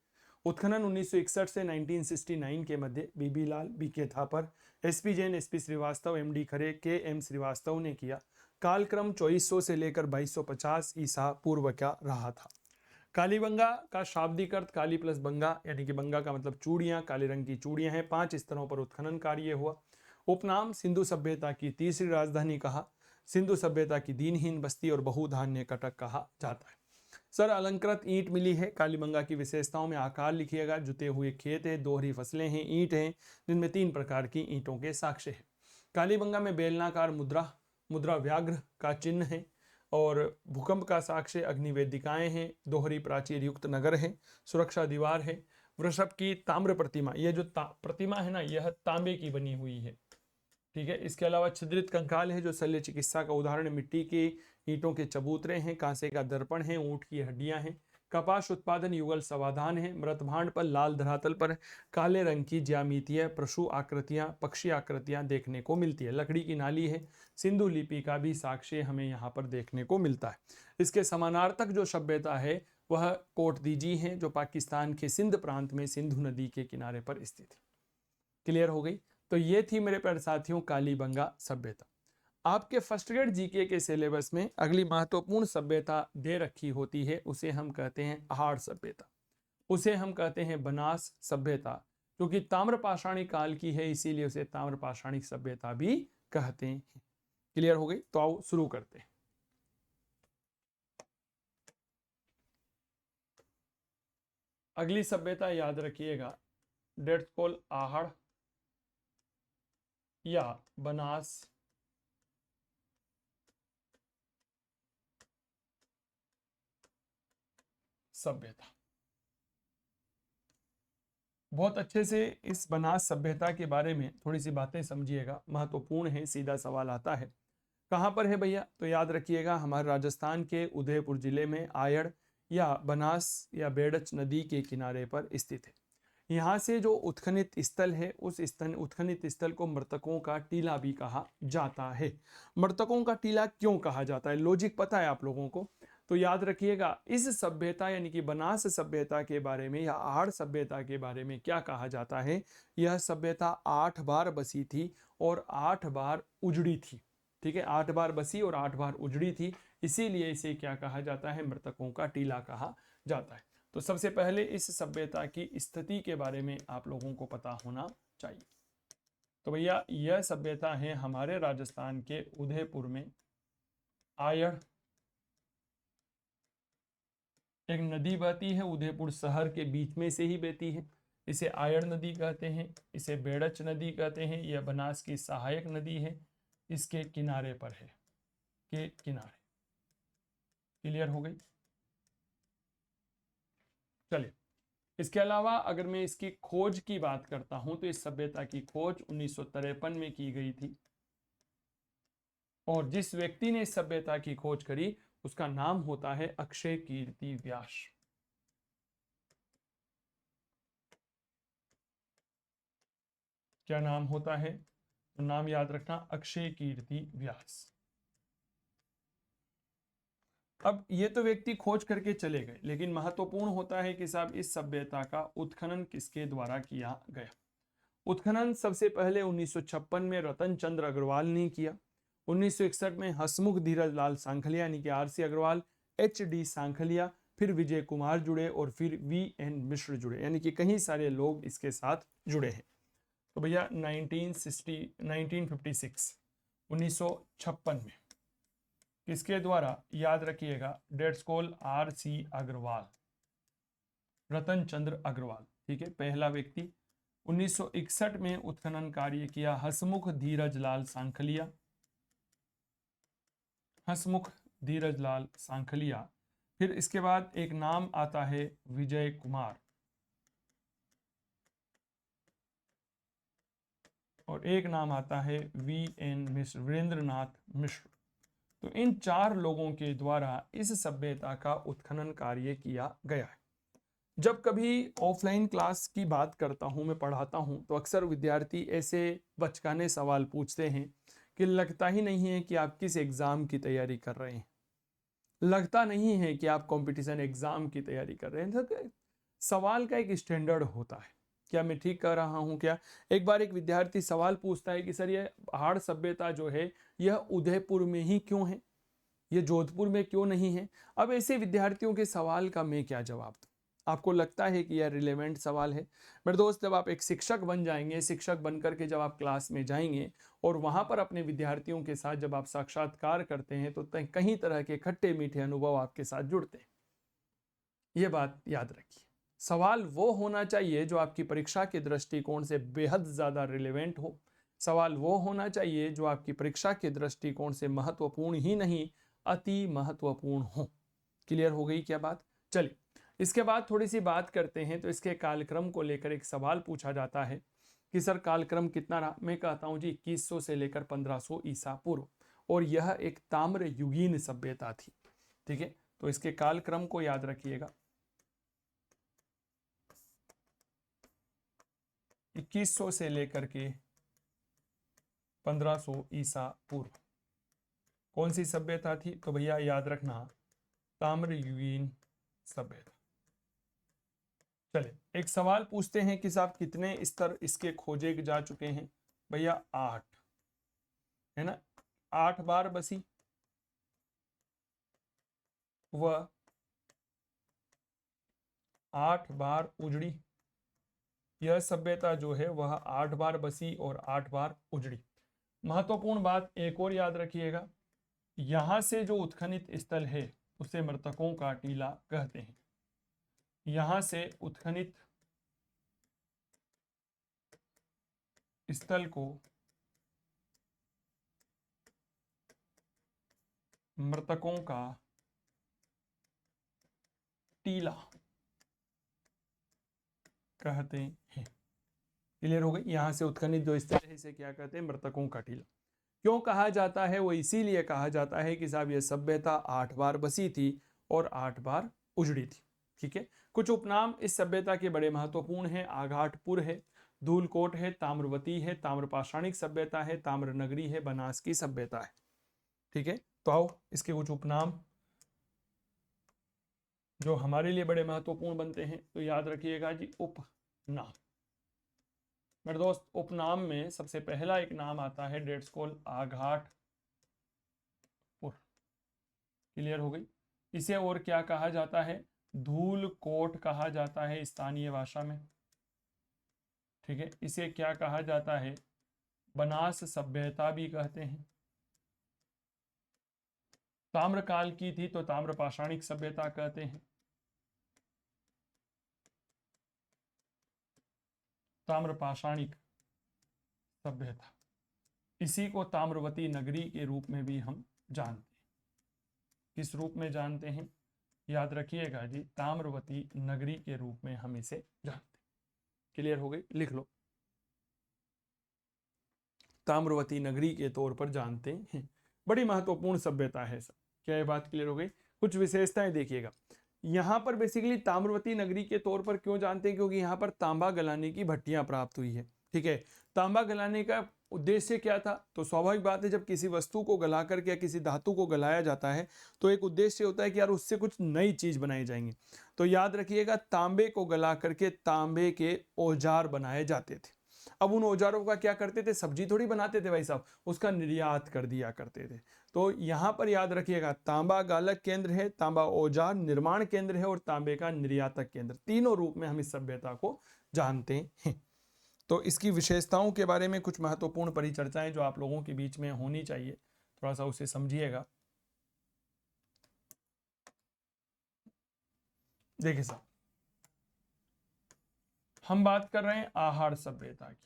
उत्खनन 1961 से 1969 के मध्य BB Lal, BK Thapar, SP Jain, SP Srivastava, MD Khare, K M Srivastava ने किया। कालक्रम 2400 से लेकर 2250 ईसा पूर्व का रहा था। कालीबंगा का शाब्दिक अर्थ काली प्लस बंगा, यानी कि बंगा का मतलब चूड़ियां, काले रंग की चूड़ियां हैं। 5 स्तरों पर उत्खनन कार्य हुआ। उपनाम सिंधु सभ्यता की तीसरी राजधानी कहा, सिंधु सभ्यता की दीनहीन बस्ती और बहुधान्य कटक कहा जाता है। सर अलंकृत ईंट मिली है। कालीबंगा की विशेषताओं में आकार लिखिएगा। जुते हुए खेत है, दोहरी फसलें हैं, ईंट हैं जिनमें 3 प्रकार की ईंटों के साक्ष्य है। कालीबंगा में बेलनाकार मुद्रा व्याघ्र का चिन्ह है, और भूकंप का साक्ष्य अग्निवेदिकाएं हैं, दोहरी प्राचीर युक्त नगर है, सुरक्षा दीवार है, वृषभ की ताम्र प्रतिमा, ये जो प्रतिमा है ना, यह तांबे की बनी हुई है, ठीक है। इसके अलावा छिद्रित कंकाल है जो शल्य चिकित्सा का उदाहरण, मिट्टी के ईंटों के चबूतरे हैं, कांसे का दर्पण है, ऊंट की हड्डियां हैं, कपास उत्पादन युगल समाधान है, मृत भांड पर लाल धरातल पर काले रंग की ज्यामितीय पशु आकृतियां, पक्षी आकृतियां देखने को मिलती है। लकड़ी की नाली है। सिंधु लिपि का भी साक्ष्य हमें यहाँ पर देखने को मिलता है। इसके समानार्थक जो सभ्यता है वह कोटदीजी है जो पाकिस्तान के सिंध प्रांत में सिंधु नदी के किनारे पर स्थित है। क्लियर हो गई? तो ये थी मेरे प्यारे साथियों कालीबंगा सभ्यता। आपके फर्स्ट ग्रेड जीके के सिलेबस में अगली महत्वपूर्ण सभ्यता दे रखी होती है, उसे हम कहते हैं आहार सभ्यता, उसे हम कहते हैं बनास सभ्यता। क्योंकि ताम्रपाषाणी काल की है इसीलिए उसे ताम्रपाषाणी सभ्यता भी कहते हैं। क्लियर हो गई? तो आओ शुरू करते हैं। अगली सभ्यता याद रखिएगा, डेट्स कॉल आहड़ या बनास सभ्यता। बहुत अच्छे से इस बनास सभ्यता के बारे में थोड़ी सी बातें समझिएगा, महत्वपूर्ण है। सीधा सवाल आता है कहाँ पर है भैया? तो याद रखिएगा हमारे राजस्थान के उदयपुर जिले में आयड़ या बनास या बेड़च नदी के किनारे पर स्थित है। यहाँ से जो उत्खनित स्थल है उस उत्खनित स्थल को मृतकों का टीला भी कहा जाता है। मृतकों का टीला क्यों कहा जाता है? लॉजिक पता है आप लोगों को? तो याद रखिएगा इस सभ्यता यानी कि बनास सभ्यता के बारे में या आहड़ सभ्यता के बारे में क्या कहा जाता है? यह सभ्यता 8 बार बसी थी और 8 बार उजड़ी थी, ठीक है। 8 बार बसी और 8 बार उजड़ी थी, इसीलिए इसे क्या कहा जाता है? मृतकों का टीला कहा जाता है। तो सबसे पहले इस सभ्यता की स्थिति के बारे में आप लोगों को पता होना चाहिए। तो भैया यह सभ्यता है हमारे राजस्थान के उदयपुर में आयड़, एक नदी बहती है उदयपुर शहर के बीच में से ही बहती है, इसे आयड़ नदी कहते हैं, इसे बेड़च नदी कहते हैं। यह बनास की सहायक नदी है, इसके किनारे पर है, के किनारे। क्लियर हो गई? चलिए, इसके अलावा अगर मैं इसकी खोज की बात करता हूं तो इस सभ्यता की खोज 1953 में की गई थी और जिस व्यक्ति ने इस सभ्यता की खोज करी उसका नाम होता है अक्षय कीर्ति व्यास। क्या नाम होता है? तो नाम याद रखना, अक्षय कीर्ति व्यास। अब ये तो व्यक्ति खोज करके चले गए, लेकिन महत्वपूर्ण होता है कि साहब इस सभ्यता का उत्खनन किसके द्वारा किया गया। उत्खनन सबसे पहले 1956 में रतन चंद्र अग्रवाल ने किया। 1961 में हसमुख धीरज लाल सांखलिया यानी कि आरसी अग्रवाल, HD सांखलिया, फिर विजय कुमार जुड़े और फिर VN मिश्र जुड़े, यानी कि कई सारे लोग इसके साथ जुड़े हैं। तो भैया 1956 में किसके द्वारा, याद रखिएगा, डेट्सकोल RC अग्रवाल, रतन चंद्र अग्रवाल, ठीक है, पहला व्यक्ति। 1961 में उत्खनन कार्य किया हसमुख धीरज लाल सांखलिया, हसमुख धीरज लाल सांखलिया। फिर इसके बाद एक नाम आता है विजय कुमार और एक नाम आता है VN मिश्र, वीरेंद्रनाथ मिश्र। तो इन 4 लोगों के द्वारा इस सभ्यता का उत्खनन कार्य किया गया है। जब कभी ऑफलाइन क्लास की बात करता हूं, मैं पढ़ाता हूं, तो अक्सर विद्यार्थी ऐसे बचकाने सवाल पूछते हैं कि लगता ही नहीं है कि आप किस एग्जाम की तैयारी कर रहे हैं, लगता नहीं है कि आप कंपटीशन एग्जाम की तैयारी कर रहे हैं। तो सवाल का एक स्टैंडर्ड होता है, क्या मैं ठीक कर रहा हूं क्या? एक बार एक विद्यार्थी सवाल पूछता है कि सर ये पहाड़ सभ्यता जो है यह उदयपुर में ही क्यों है, ये जोधपुर में क्यों नहीं है? अब ऐसे विद्यार्थियों के सवाल का मैं क्या जवाब दूं? आपको लगता है कि यह रिलेवेंट सवाल है? मेरे दोस्त, जब आप एक शिक्षक बन जाएंगे, शिक्षक बनकर के जब आप क्लास में जाएंगे और वहां पर अपने विद्यार्थियों के साथ जब आप साक्षात्कार करते हैं तो कई तरह के खट्टे मीठे अनुभव आपके साथ जुड़ते हैं। ये बात याद रखिए, सवाल वो होना चाहिए जो आपकी परीक्षा के दृष्टिकोण से बेहद ज्यादा रिलेवेंट हो। सवाल वो होना चाहिए जो आपकी परीक्षा के दृष्टिकोण से महत्वपूर्ण ही नहीं, अति महत्वपूर्ण हो। क्लियर हो गई क्या बात? चलिए, इसके बाद थोड़ी सी बात करते हैं। तो इसके कालक्रम को लेकर एक सवाल पूछा जाता है कि सर कालक्रम कितना रहा? मैं कहता हूं जी 2100 से लेकर 1500 ईसा पूर्व, और यह एक ताम्र युगीन सभ्यता थी, ठीक है। तो इसके कालक्रम को याद रखिएगा, 2100 से लेकर के 1500 ईसा पूर्व कौन सी सभ्यता थी? तो भैया याद रखना, ताम्र युगीन सभ्यता। चलिए, एक सवाल पूछते हैं कि साहब कितने स्तर इसके खोजे जा चुके हैं? भैया 8, है ना। 8 बार बसी व 8 बार उजड़ी। यह सभ्यता जो है वह 8 बार बसी और 8 बार उजड़ी। महत्वपूर्ण बात एक और याद रखिएगा, यहां से जो उत्खनित स्थल है उसे मृतकों का टीला कहते हैं। यहां से उत्खनित स्थल को मृतकों का टीला कहते हैं। क्लियर हो गई? यहां से उत्खनित जो स्थल है इसे क्या कहते हैं? मृतकों का टीला। क्यों कहा जाता है? वो इसीलिए कहा जाता है कि साहब यह सभ्यता 8 बार बसी थी और 8 बार उजड़ी थी, ठीक है। कुछ उपनाम इस सभ्यता के बड़े महत्वपूर्ण हैं। आघाटपुर है, धूलकोट है, ताम्रवती है, ताम्रपाषाणिक सभ्यता है, ताम्र नगरी है, बनास की सभ्यता है, ठीक है। तो आओ इसके कुछ उपनाम जो हमारे लिए बड़े महत्वपूर्ण बनते हैं, तो याद रखिएगा जी, उपनाम। मेरे दोस्त, उपनाम में सबसे पहला एक नाम आता है डेट्सकोल आघाटपुर। क्लियर हो गई? इसे और क्या कहा जाता है? धूलकोट कहा जाता है स्थानीय भाषा में, ठीक है। इसे क्या कहा जाता है? बनास सभ्यता भी कहते हैं। ताम्रकाल की थी तो ताम्रपाषाणिक सभ्यता कहते हैं। ताम्रपाषाणिक सभ्यता, इसी को ताम्रवती नगरी के रूप में भी हम जानते हैं। किस रूप में जानते हैं? याद रखिएगा जी, ताम्रवती नगरी के रूप में हम इसे जानते हैं। क्लियर हो गई, लिख लो, ताम्रवती नगरी के तौर पर जानते हैं। बड़ी महत्वपूर्ण सभ्यता है सब। क्या ये बात क्लियर हो गई? कुछ विशेषताएं देखिएगा, यहाँ पर बेसिकली ताम्रवती नगरी के तौर पर क्यों जानते हैं, क्योंकि यहाँ पर तांबा गलाने की भट्टियां प्राप्त हुई है। ठीक है, तांबा गलाने का उद्देश्य क्या था? तो स्वाभाविक बात है, जब किसी वस्तु को गला करके या किसी धातु को गलाया जाता है तो एक उद्देश्य होता है कि यार उससे कुछ नई चीज बनाई जाएंगी। तो याद रखिएगा, तांबे को गला करके तांबे के औजार बनाए जाते थे। अब उन औजारों का क्या करते थे? सब्जी थोड़ी बनाते थे भाई साहब, उसका निर्यात कर दिया करते थे। तो यहां पर याद रखिएगा, तांबा गालक केंद्र है, तांबा औजार निर्माण केंद्र है और तांबे का निर्यातक केंद्र, तीनों रूप में हम इस सभ्यता को जानते हैं। तो इसकी विशेषताओं के बारे में कुछ महत्वपूर्ण परिचर्चाएं जो आप लोगों के बीच में होनी चाहिए, थोड़ा सा उसे समझिएगा। देखिए साहब, हम बात कर रहे हैं आहार सभ्यता की।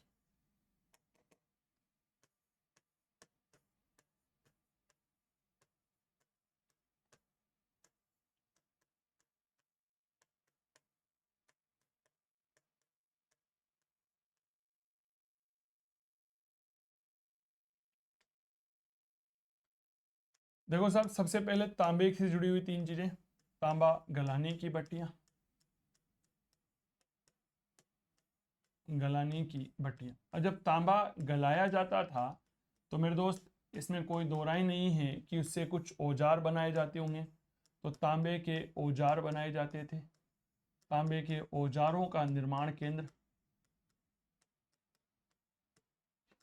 देखो साहब, सबसे पहले तांबे से जुड़ी हुई तीन चीजें, तांबा गलाने की भट्टियां, गलाने की भट्टियां। और जब तांबा गलाया जाता था तो मेरे दोस्त, इसमें कोई दो राय नहीं है कि उससे कुछ औजार बनाए जाते होंगे। तो तांबे के औजार बनाए जाते थे, तांबे के औजारों का निर्माण केंद्र,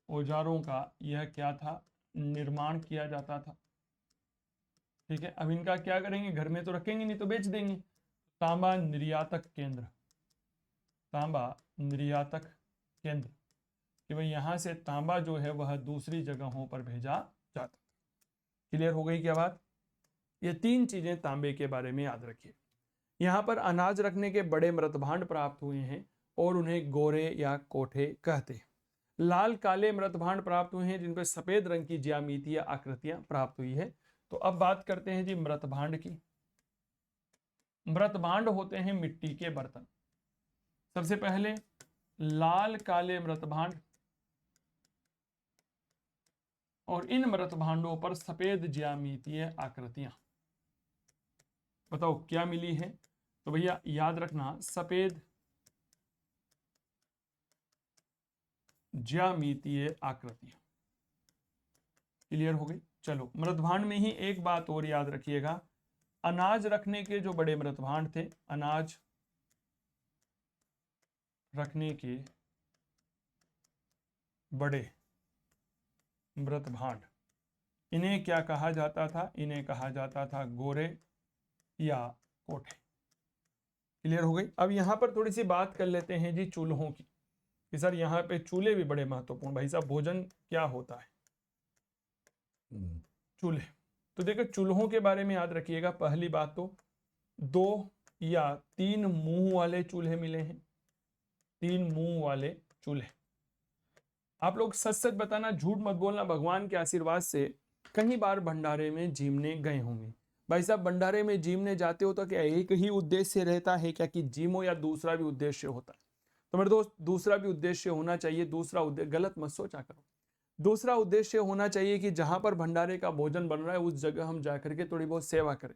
औजारों का यह क्या था? निर्माण किया जाता था। ठीक है, अब इनका क्या करेंगे? घर में तो रखेंगे नहीं, तो बेच देंगे। तांबा निर्यातक केंद्र, तांबा निर्यातक केंद्र, कि भाई यहां से तांबा जो है वह दूसरी जगहों पर भेजा जाता। क्लियर हो गई क्या बात? ये तीन चीजें तांबे के बारे में याद रखिए। यहाँ पर अनाज रखने के बड़े मृतभांड प्राप्त हुए हैं और उन्हें गोरे या कोठे कहते हैं। लाल काले मृतभांड प्राप्त हुए हैं जिनपे सफेद रंग की ज्यामितीय आकृतियां प्राप्त हुई है। तो अब बात करते हैं जी मृतभांड की। मृतभांड होते हैं मिट्टी के बर्तन। सबसे पहले लाल काले मृतभांड, और इन मृतभांडों पर सफेद ज्यामितीय आकृतियां। बताओ क्या मिली है? तो भैया याद रखना, सफेद ज्यामितीय आकृतियां। क्लियर हो गई? चलो, मृतभांड में ही एक बात और याद रखिएगा, अनाज रखने के जो बड़े मृतभांड थे, अनाज रखने के बड़े मृतभांड, इन्हें क्या कहा जाता था? इन्हें कहा जाता था गोरे या कोठे। क्लियर हो गई? अब यहां पर थोड़ी सी बात कर लेते हैं जी चूल्हों की, कि सर यहाँ पे चूल्हे भी बड़े महत्वपूर्ण। भाई साहब, भोजन क्या होता है? चूल्हे। तो देखो, चूल्हों के बारे में याद रखिएगा, पहली बात तो 2 या 3 मुंह वाले चूल्हे मिले हैं, 3 मुंह वाले चूल्हे। आप लोग सच सच बताना, झूठ मत बोलना, भगवान के आशीर्वाद से कई बार भंडारे में जीमने गए होंगे। भाई साहब, भंडारे में जीमने जाते हो तो क्या एक ही उद्देश्य रहता है क्या कि जीमो, या दूसरा भी उद्देश्य होता है? तो मेरे दोस्त, दूसरा भी उद्देश्य होना चाहिए। दूसरा उद्देश्य, गलत मत सोचा करो, दूसरा उद्देश्य होना चाहिए कि जहां पर भंडारे का भोजन बन रहा है उस जगह हम जाकर के थोड़ी बहुत सेवा करें।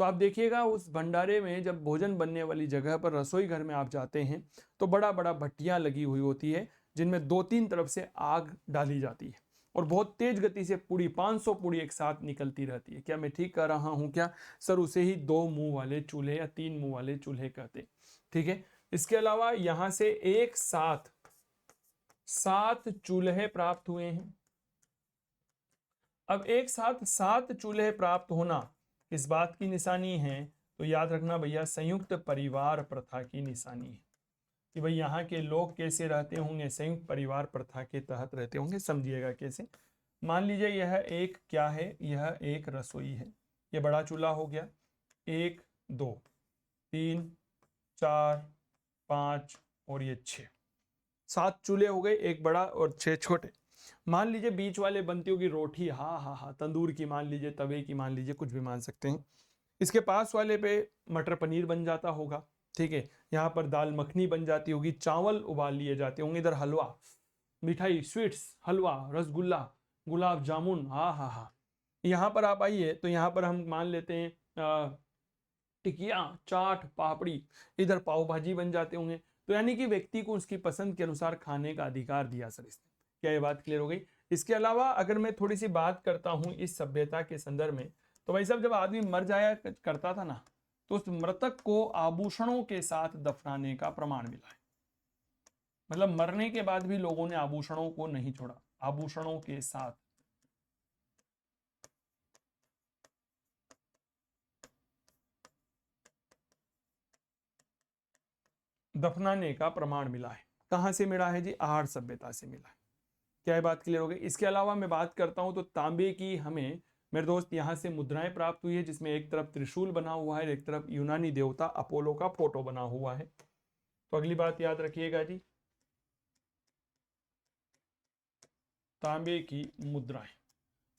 तो आप देखिएगा, उस भंडारे में जब भोजन बनने वाली जगह पर, रसोई घर में आप जाते हैं तो बड़ा बड़ा भट्टियां लगी हुई होती है जिनमें 2-3 तरफ से आग डाली जाती है और बहुत तेज गति से पूड़ी, 500 पूड़ी एक साथ निकलती रहती है। क्या मैं ठीक कर रहा हूं क्या? सर, उसे ही 2 मुंह वाले चूल्हे या 3 मुंह वाले चूल्हे कहते। ठीक है, इसके अलावा यहां से एक साथ 7 चूल्हे प्राप्त हुए हैं। अब एक साथ 7 चूल्हे प्राप्त होना किस बात की निशानी है? तो याद रखना भैया, संयुक्त परिवार प्रथा की निशानी है, कि भाई यहाँ के लोग कैसे रहते होंगे? संयुक्त परिवार प्रथा के तहत रहते होंगे। समझिएगा कैसे। मान लीजिए यह एक क्या है? यह एक रसोई है। यह बड़ा चूल्हा हो गया, 1 2 3 4 5 और ये 6, 7 चूल्हे हो गए, एक बड़ा और 6 छोटे। मान लीजिए बीच वाले बनती होगी रोटी, हाँ हाँ हाँ, तंदूर की मान लीजिए, तवे की मान लीजिए, कुछ भी मान सकते हैं। इसके पास वाले पे मटर पनीर बन जाता होगा, ठीक है। यहाँ पर दाल मखनी बन जाती होगी, चावल उबाल लिए जाते होंगे, इधर हलवा, मिठाई, स्वीट्स, हलवा, रसगुल्ला, गुलाब जामुन, हाँ हाँ हाँ। यहाँ पर आप आइए तो यहाँ पर हम मान लेते हैं टिकिया, चाट, पापड़ी, इधर पाव भाजी बन जाते होंगे। तो यानी कि व्यक्ति को उसकी पसंद के अनुसार खाने का अधिकार दिया सर इसने। क्या ये बात क्लियर हो गई? इसके अलावा अगर मैं थोड़ी सी बात करता हूं इस सभ्यता के संदर्भ में, तो भाई साहब जब आदमी मर जाया करता था ना, तो उस मृतक को आभूषणों के साथ दफनाने का प्रमाण मिला है। मतलब मरने के बाद भी लोगों ने आभूषणों को नहीं छोड़ा, आभूषणों के साथ दफनाने का प्रमाण मिला है। कहां से मिला है जी? आहड़ सभ्यता से मिला है। क्या ये बात क्लियर हो गई? इसके अलावा मैं बात करता हूं तो तांबे की हमें मेरे दोस्त यहां से मुद्राएं प्राप्त हुई है, जिसमें एक तरफ त्रिशूल बना हुआ है, एक तरफ यूनानी देवता अपोलो का फोटो बना हुआ है। तो अगली बात याद रखिएगा जी, तांबे की मुद्राएं।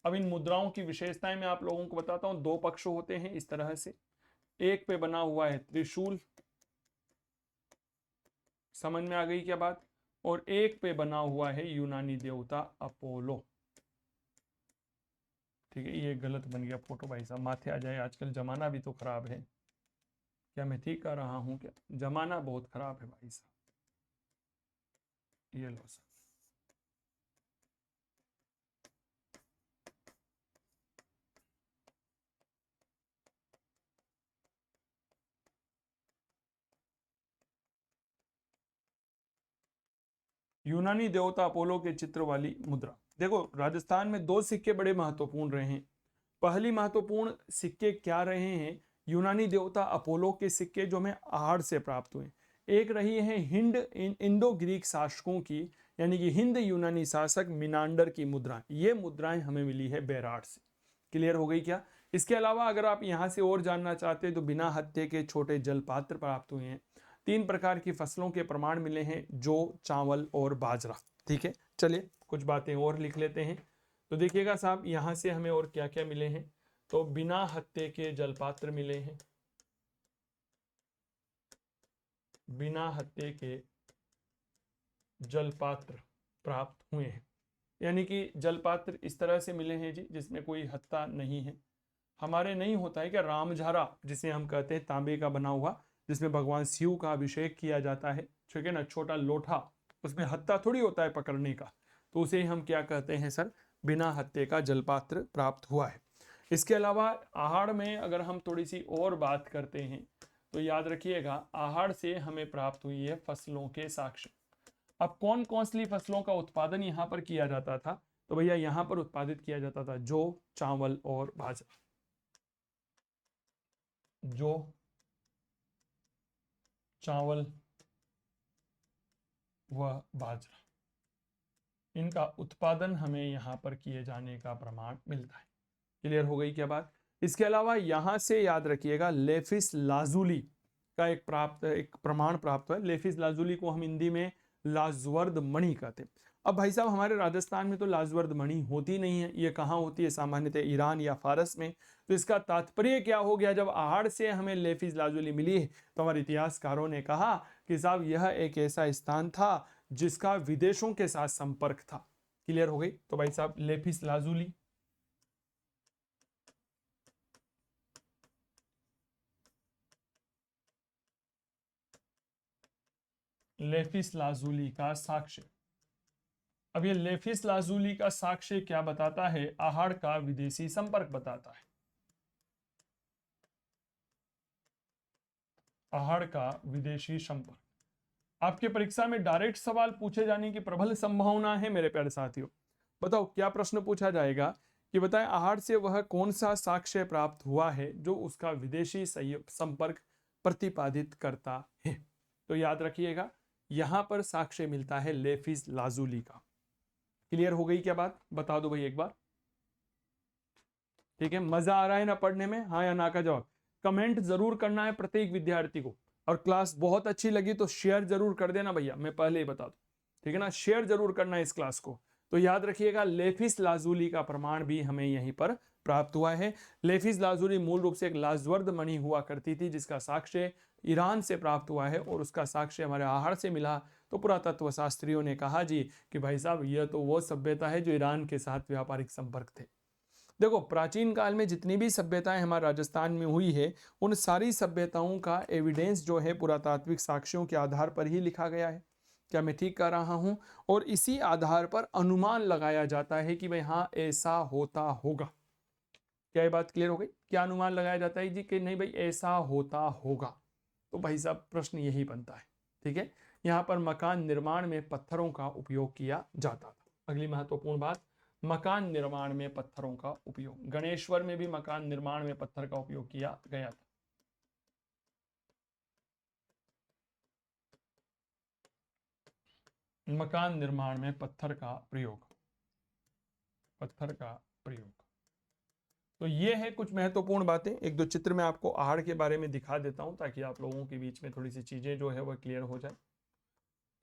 अब इन मुद्राओं की विशेषताएं मैं आप लोगों को बताता हूं। दो पक्ष होते हैं इस तरह से, एक पे बना हुआ है त्रिशूल, समझ में आ गई क्या बात, और एक पे बना हुआ है यूनानी देवता अपोलो। ठीक है, ये गलत बन गया फोटो भाई साहब, माथे आ जाए, आजकल जमाना भी तो खराब है। क्या मैं ठीक कर रहा हूं क्या? जमाना बहुत खराब है भाई साहब। ये लो सर, यूनानी देवता अपोलो के चित्र वाली मुद्रा। देखो राजस्थान में दो सिक्के बड़े महत्वपूर्ण रहे हैं। पहली महत्वपूर्ण सिक्के क्या रहे हैं? यूनानी देवता अपोलो के सिक्के जो हमें आहड़ से प्राप्त हुए। एक रही है हिंद इंडो ग्रीक शासकों की, यानी कि हिंद यूनानी शासक मिनांडर की मुद्रा। ये मुद्राएं हमें मिली है बेराट से। क्लियर हो गई क्या? इसके अलावा अगर आप यहां से और जानना चाहते हैं तो बिना हत्थे के छोटे जलपात्र प्राप्त हुए हैं। तीन प्रकार की फसलों के प्रमाण मिले हैं, जौ, चावल और बाजरा। ठीक है, चलिए कुछ बातें और लिख लेते हैं। तो देखिएगा साहब यहां से हमें और क्या क्या मिले हैं। तो बिना हत्थे के जलपात्र मिले हैं, बिना हत्थे के जलपात्र प्राप्त हुए हैं। यानी कि जलपात्र इस तरह से मिले हैं जी जिसमें कोई हत्था नहीं है। हमारे नहीं होता है कि रामझारा जिसे हम कहते हैं तांबे का बना हुआ, जिसमें भगवान शिव का अभिषेक किया जाता है, ठीक है ना, छोटा लोटा, उसमें हत्था थोड़ी होता है पकड़ने का, तो उसे हम क्या कहते हैं सर? बिना हत्थे का जलपात्र प्राप्त हुआ है। इसके अलावा आहड़ में अगर हम थोड़ी सी और बात करते हैं तो याद रखिएगा आहड़ से हमें प्राप्त हुई है फसलों के साक्ष्य। अब कौन कौन सी फसलों का उत्पादन यहाँ पर किया जाता था? तो भैया यहाँ पर उत्पादित किया जाता था जौ, चावल और बाजरा। जौ, चावल व बाजरा, इनका उत्पादन हमें यहाँ पर किए जाने का प्रमाण मिलता है। क्लियर हो गई क्या बात? इसके अलावा यहां से याद रखिएगा लेफिस लाजुली का एक प्रमाण प्राप्त है। लेफिस लाजुली को हम हिंदी में लाजवर्द मणि कहते हैं। अब भाई साहब हमारे राजस्थान में तो लाजवर्द मणि होती नहीं है, ये कहाँ होती है? सामान्यतः ईरान या फारस में। तो इसका तात्पर्य क्या हो गया? जब आहड़ से हमें लेफिस लाजुली मिली है तो हमारे इतिहासकारों ने कहा कि साहब यह एक ऐसा स्थान था जिसका विदेशों के साथ संपर्क था। क्लियर हो गई? तो भाई साहब लेफिस लाजुली, लेफिस लाजुली का साक्ष्य। अब ये लेफिस लाजुली का साक्ष्य क्या बताता है? आहड़ का विदेशी संपर्क बताता है। आहड़ का विदेशी संपर्क। आपके परीक्षा में डायरेक्ट सवाल पूछे जाने की प्रबल संभावना है मेरे प्यारे साथियों। बताओ क्या प्रश्न पूछा जाएगा कि बताएं आहड़ से वह कौन सा साक्ष्य प्राप्त हुआ है जो उसका विदेशी संपर्क प्रतिपादित करता है? तो याद रखिएगा यहां पर साक्ष्य मिलता है लेफिस लाजुली का। क्लियर हो गई क्या बात? बता दो भाई एक बार। ठीक है, मजा आ रहा है ना पढ़ने में? हाँ या ना का जवाब कमेंट जरूर करना है प्रत्येक विद्यार्थी को। और क्लास बहुत अच्छी लगी तो शेयर जरूर कर देना भैया, मैं पहले ही बता दूं, ठीक है ना, शेयर जरूर करना है इस क्लास को। तो याद रखिएगा लेफिस लाजुली का प्रमाण भी हमें यहीं पर प्राप्त हुआ है। लेफिस लाजुली मूल रूप से एक लाजवर्द मणि हुआ करती थी जिसका साक्ष्य ईरान से प्राप्त हुआ है और उसका साक्ष्य हमारे आहार से मिला। तो पुरातत्व शास्त्रियों ने कहा जी कि भाई साहब यह तो वो सभ्यता है जो ईरान के साथ व्यापारिक संपर्क थे। देखो प्राचीन काल में जितनी भी सभ्यताएं हमारे राजस्थान में हुई है उन सारी सभ्यताओं का एविडेंस जो है पुरातात्विक साक्ष्यों के आधार पर ही लिखा गया है। क्या मैं ठीक कर रहा हूं? और इसी आधार पर अनुमान लगाया जाता है कि भाई हाँ ऐसा होता होगा। क्या ये बात क्लियर हो गई? क्या अनुमान लगाया जाता है जी कि नहीं भाई ऐसा होता होगा? तो भाई साहब प्रश्न यही बनता है। ठीक है, यहाँ पर मकान निर्माण में पत्थरों का उपयोग किया जाता था। अगली महत्वपूर्ण बात, मकान निर्माण में पत्थरों का उपयोग। गणेश्वर में भी मकान निर्माण में पत्थर का उपयोग किया गया था। मकान निर्माण में पत्थर का प्रयोग, पत्थर का प्रयोग। तो ये है कुछ महत्वपूर्ण बातें। एक दो चित्र में आपको आहड़ के बारे में दिखा देता हूं ताकि आप लोगों के बीच में थोड़ी सी चीजें जो है वह क्लियर हो जाए।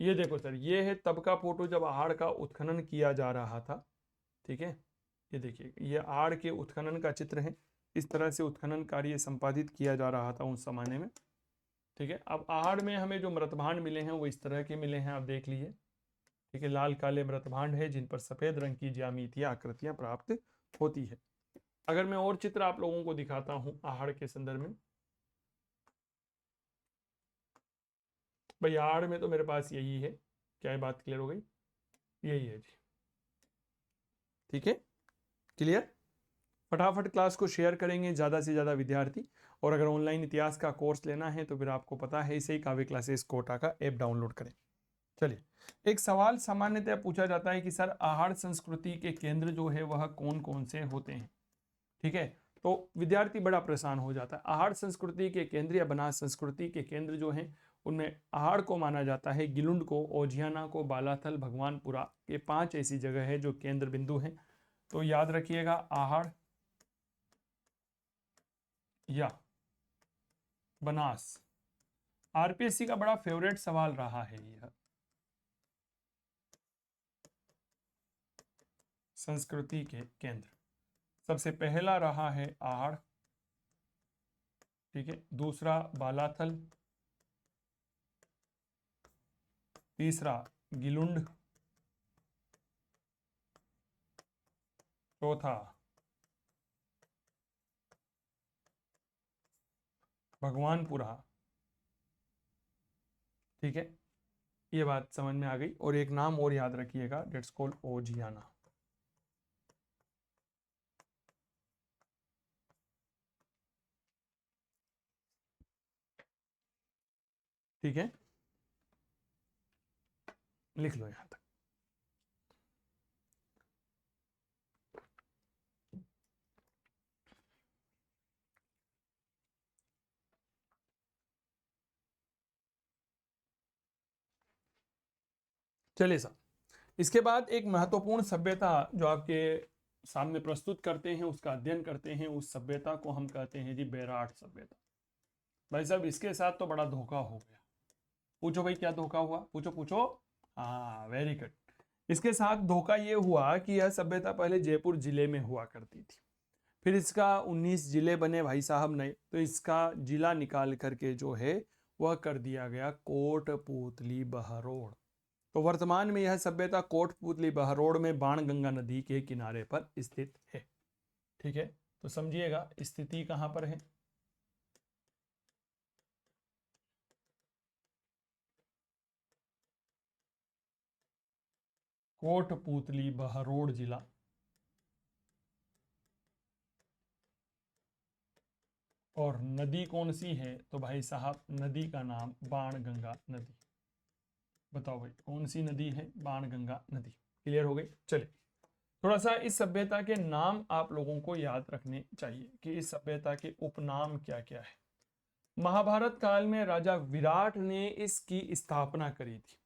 ये देखो सर, ये है तब का फोटो जब आहड़ का उत्खनन किया जा रहा था। ठीक है, ये देखिए ये आहड़ के उत्खनन का चित्र है। इस तरह से उत्खनन कार्य संपादित किया जा रहा था उस जमाने में। ठीक है, अब आहड़ में हमें जो मृतभांड मिले हैं वो इस तरह के मिले हैं, आप देख लीजिए। ठीक है, लाल काले मृतभांड है जिन पर सफेद रंग की ज्यामितीय आकृतियां प्राप्त होती है। अगर मैं और चित्र आप लोगों को दिखाता हूं आहड़ के संदर्भ में, भाई आहड़ में तो मेरे पास यही है। क्या ये बात क्लियर हो गई? यही है जी। ठीक है, क्लियर? फटाफट क्लास को शेयर करेंगे ज़्यादा से ज़्यादा विद्यार्थी। और अगर ऑनलाइन इतिहास का कोर्स लेना है तो फिर आपको पता है इसे ही काव्य क्लासेस कोटा का ऐप डाउनलोड करें। चलिए, एक सवाल सामान्यतः पूछा जाता है कि सर आहड़ संस्कृति के केंद्र जो है वह कौन कौन से होते हैं। ठीक है, तो विद्यार्थी बड़ा परेशान हो जाता है। आहड़ संस्कृति के केंद्र या बनास संस्कृति के केंद्र जो हैं उनमें आहड़ को माना जाता है, गिलुंड को, ओजियाना को, बालाथल, भगवानपुरा, ये 5 ऐसी जगह है जो केंद्र बिंदु हैं। तो याद रखिएगा आहड़ या बनास। आरपीएससी का बड़ा फेवरेट सवाल रहा है यह। संस्कृति के केंद्र सबसे पहला रहा है आहड़। ठीक है, दूसरा बालाथल, तीसरा गिलुंड, चौथा भगवानपुरा। ठीक है, ये बात समझ में आ गई। और एक नाम और याद रखिएगा, डेट्स कॉल्ड ओजियाना। ठीक है, लिख लो यहां तक। चलिए साहब, इसके बाद एक महत्वपूर्ण सभ्यता जो आपके सामने प्रस्तुत करते हैं, उसका अध्ययन करते हैं। उस सभ्यता को हम कहते हैं जी बेराट सभ्यता। भाई साहब इसके साथ तो बड़ा धोखा हो गया। पूछो भाई क्या धोखा हुआ? पूछो पूछो। हाँ वेरी गुड। इसके साथ धोखा ये हुआ कि यह सभ्यता पहले जयपुर जिले में हुआ करती थी। फिर इसका 19 जिले बने भाई साहब, नहीं तो इसका जिला निकाल करके जो है वह कर दिया गया कोटपूतली बहरोड़। तो वर्तमान में यह सभ्यता कोटपूतली बहरोड़ में बाणगंगा नदी के किनारे पर स्थित है। ठीक है, तो समझिएगा स्थिति कहां पर है। कोटपूतली बहरोड़ जिला। और नदी कौन सी है? तो भाई साहब नदी का नाम बाणगंगा नदी। बताओ भाई कौन सी नदी है? बाणगंगा नदी। क्लियर हो गई? चलिए, थोड़ा सा इस सभ्यता के नाम आप लोगों को याद रखने चाहिए कि इस सभ्यता के उपनाम क्या क्या है। महाभारत काल में राजा विराट ने इसकी स्थापना करी थी,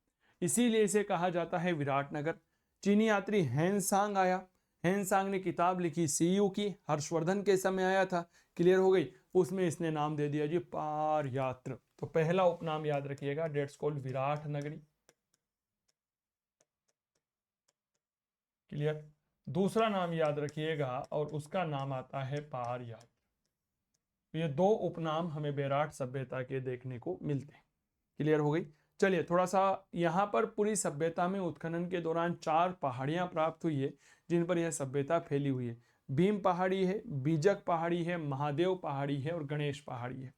इसीलिए इसे कहा जाता है विराट नगर। चीनी यात्री हैंसांग आया, हैंसांग ने किताब लिखी सीयू की, हर्षवर्धन के समय आया था। क्लियर हो गई? उसमें इसने नाम दे दिया जी पारयात्र। तो पहला उपनाम याद रखिएगा, डेट्स कॉल्ड विराट नगरी। क्लियर? दूसरा नाम याद रखिएगा और उसका नाम आता है पारयात्र। तो ये दो उपनाम हमें बेराट सभ्यता के देखने को मिलते हैं। क्लियर हो गई। चलिए थोड़ा सा यहाँ पर पूरी सभ्यता में उत्खनन के दौरान 4 पहाड़ियां प्राप्त हुई है जिन पर यह सभ्यता फैली हुई है। भीम पहाड़ी है, बीजक पहाड़ी है, महादेव पहाड़ी है और गणेश पहाड़ी है।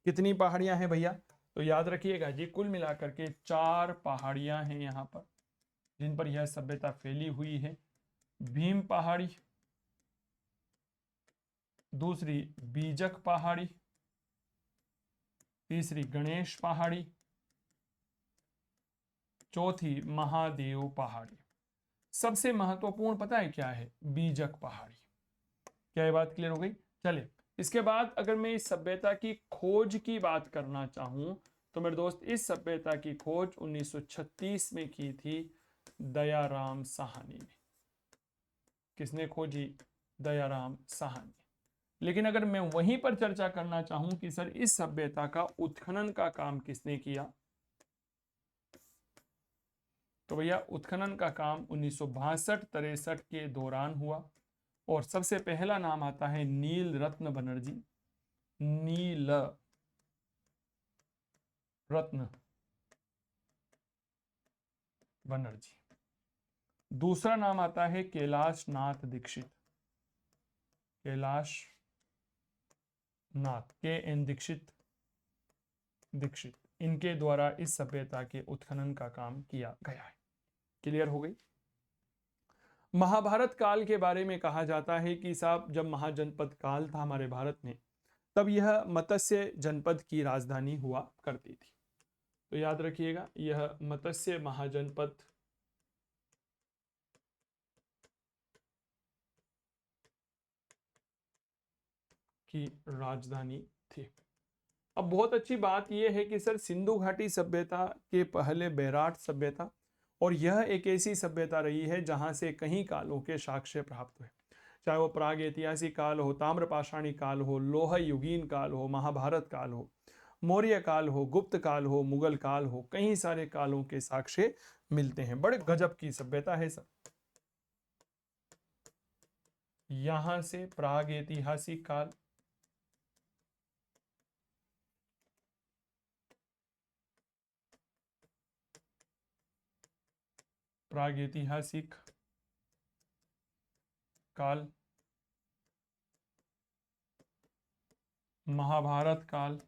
कितनी पहाड़ियां हैं भैया? तो याद रखिएगा जी, कुल मिलाकर के 4 पहाड़ियां हैं यहाँ पर जिन पर यह सभ्यता फैली हुई है। भीम पहाड़ी, दूसरी बीजक पहाड़ी, तीसरी गणेश पहाड़ी, चौथी महादेव पहाड़ी। सबसे महत्वपूर्ण पता है क्या है? बीजक पहाड़ी। क्या ये बात क्लियर हो गई? चलिए इसके बाद अगर मैं इस सभ्यता की खोज की बात करना चाहूं तो मेरे दोस्त इस सभ्यता की खोज 1936 में की थी दयाराम साहनी ने। किसने खोजी? दयाराम साहनी। लेकिन अगर मैं वहीं पर चर्चा करना चाहूं कि सर इस सभ्यता का उत्खनन का काम किसने किया, तो भैया उत्खनन का काम 1962-63 के दौरान हुआ और सबसे पहला नाम आता है नील रत्न बनर्जी। नील रत्न बनर्जी। दूसरा नाम आता है कैलाश नाथ दीक्षित। कैलाश नाथ, के एन दीक्षित, दीक्षित। इनके द्वारा इस सभ्यता के उत्खनन का काम किया गया है। क्लियर हो गई। महाभारत काल के बारे में कहा जाता है कि साहब जब महाजनपद काल था हमारे भारत में तब यह मत्स्य जनपद की राजधानी हुआ करती थी। तो याद रखिएगा यह मत्स्य महाजनपद की राजधानी थी। अब बहुत अच्छी बात यह है कि सर सिंधु घाटी सभ्यता के पहले बेराट सभ्यता, और यह एक ऐसी सभ्यता रही है जहां से कई कालों के साक्ष्य प्राप्त हुए, चाहे वो प्राग ऐतिहासिक काल हो, ताम्रपाषाणी काल हो, लोह युगीन काल हो, महाभारत काल हो, मौर्य काल हो, गुप्त काल हो, मुगल काल हो, कई सारे कालों के साक्ष्य मिलते हैं। बड़े गजब की सभ्यता है सर। यहां से प्राग ऐतिहासिक काल, प्रागैतिहासिक काल, महाभारत काल,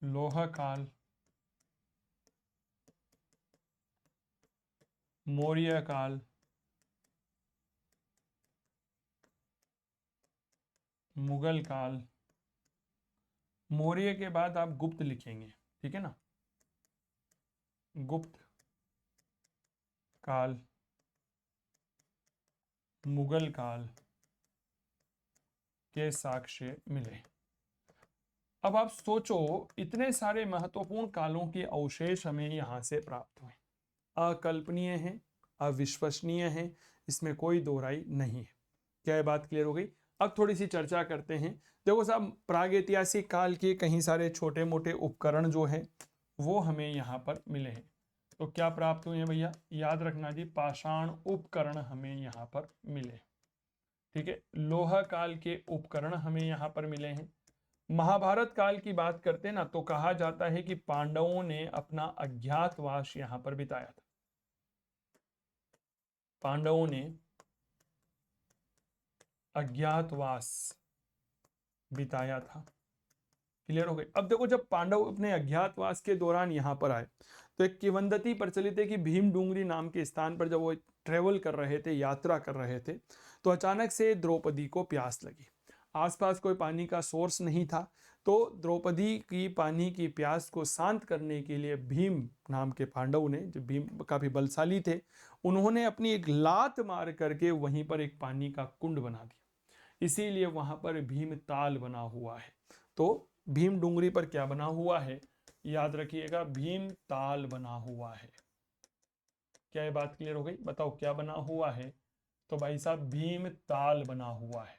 लोह काल, मौर्य काल, मुगल काल, मौर्य के बाद आप गुप्त लिखेंगे, ठीक है ना, गुप्त काल, मुगल काल के साक्ष्य मिले। अब आप सोचो इतने सारे महत्वपूर्ण कालों के अवशेष हमें यहां से प्राप्त हुए, अकल्पनीय है, अविश्वसनीय है, इसमें कोई दो राय नहीं है। क्या ये बात क्लियर हो गई? अब थोड़ी सी चर्चा करते हैं। देखो साहब प्रागैतिहासिक काल के कहीं सारे छोटे मोटे उपकरण जो है वो हमें यहाँ पर मिले हैं। तो क्या प्राप्त हुए हैं भैया? याद रखना जी, पाषाण उपकरण हमें यहाँ पर मिले, ठीक है। लोह काल के उपकरण हमें यहाँ पर मिले हैं। महाभारत काल की बात करते हैं ना तो कहा जाता है कि पांडवों ने अपना अज्ञातवास यहाँ पर बिताया था। पांडवों ने अज्ञातवास बिताया था। क्लियर हो गई। अब देखो जब पांडव अपने अज्ञातवास के दौरान यहाँ पर आए तो एक किंवदंती प्रचलित है कि भीम डूंगरी नाम के स्थान पर जब वो ट्रेवल कर रहे थे, यात्रा कर रहे थे, तो अचानक से द्रौपदी को प्यास लगी। आसपास कोई पानी का सोर्स नहीं था, तो द्रौपदी की पानी की प्यास को शांत करने के लिए भीम नाम के पांडव ने, जो भीम काफी बलशाली थे, उन्होंने अपनी एक लात मार करके वहीं पर एक पानी का कुंड बना दिया। इसीलिए वहां पर भीम ताल बना हुआ है। तो भीम डूंगरी पर क्या बना हुआ है? याद रखिएगा, भीम ताल बना हुआ है। क्या ये बात क्लियर हो गई? बताओ क्या बना हुआ है? तो भाई साहब भीम ताल बना हुआ है,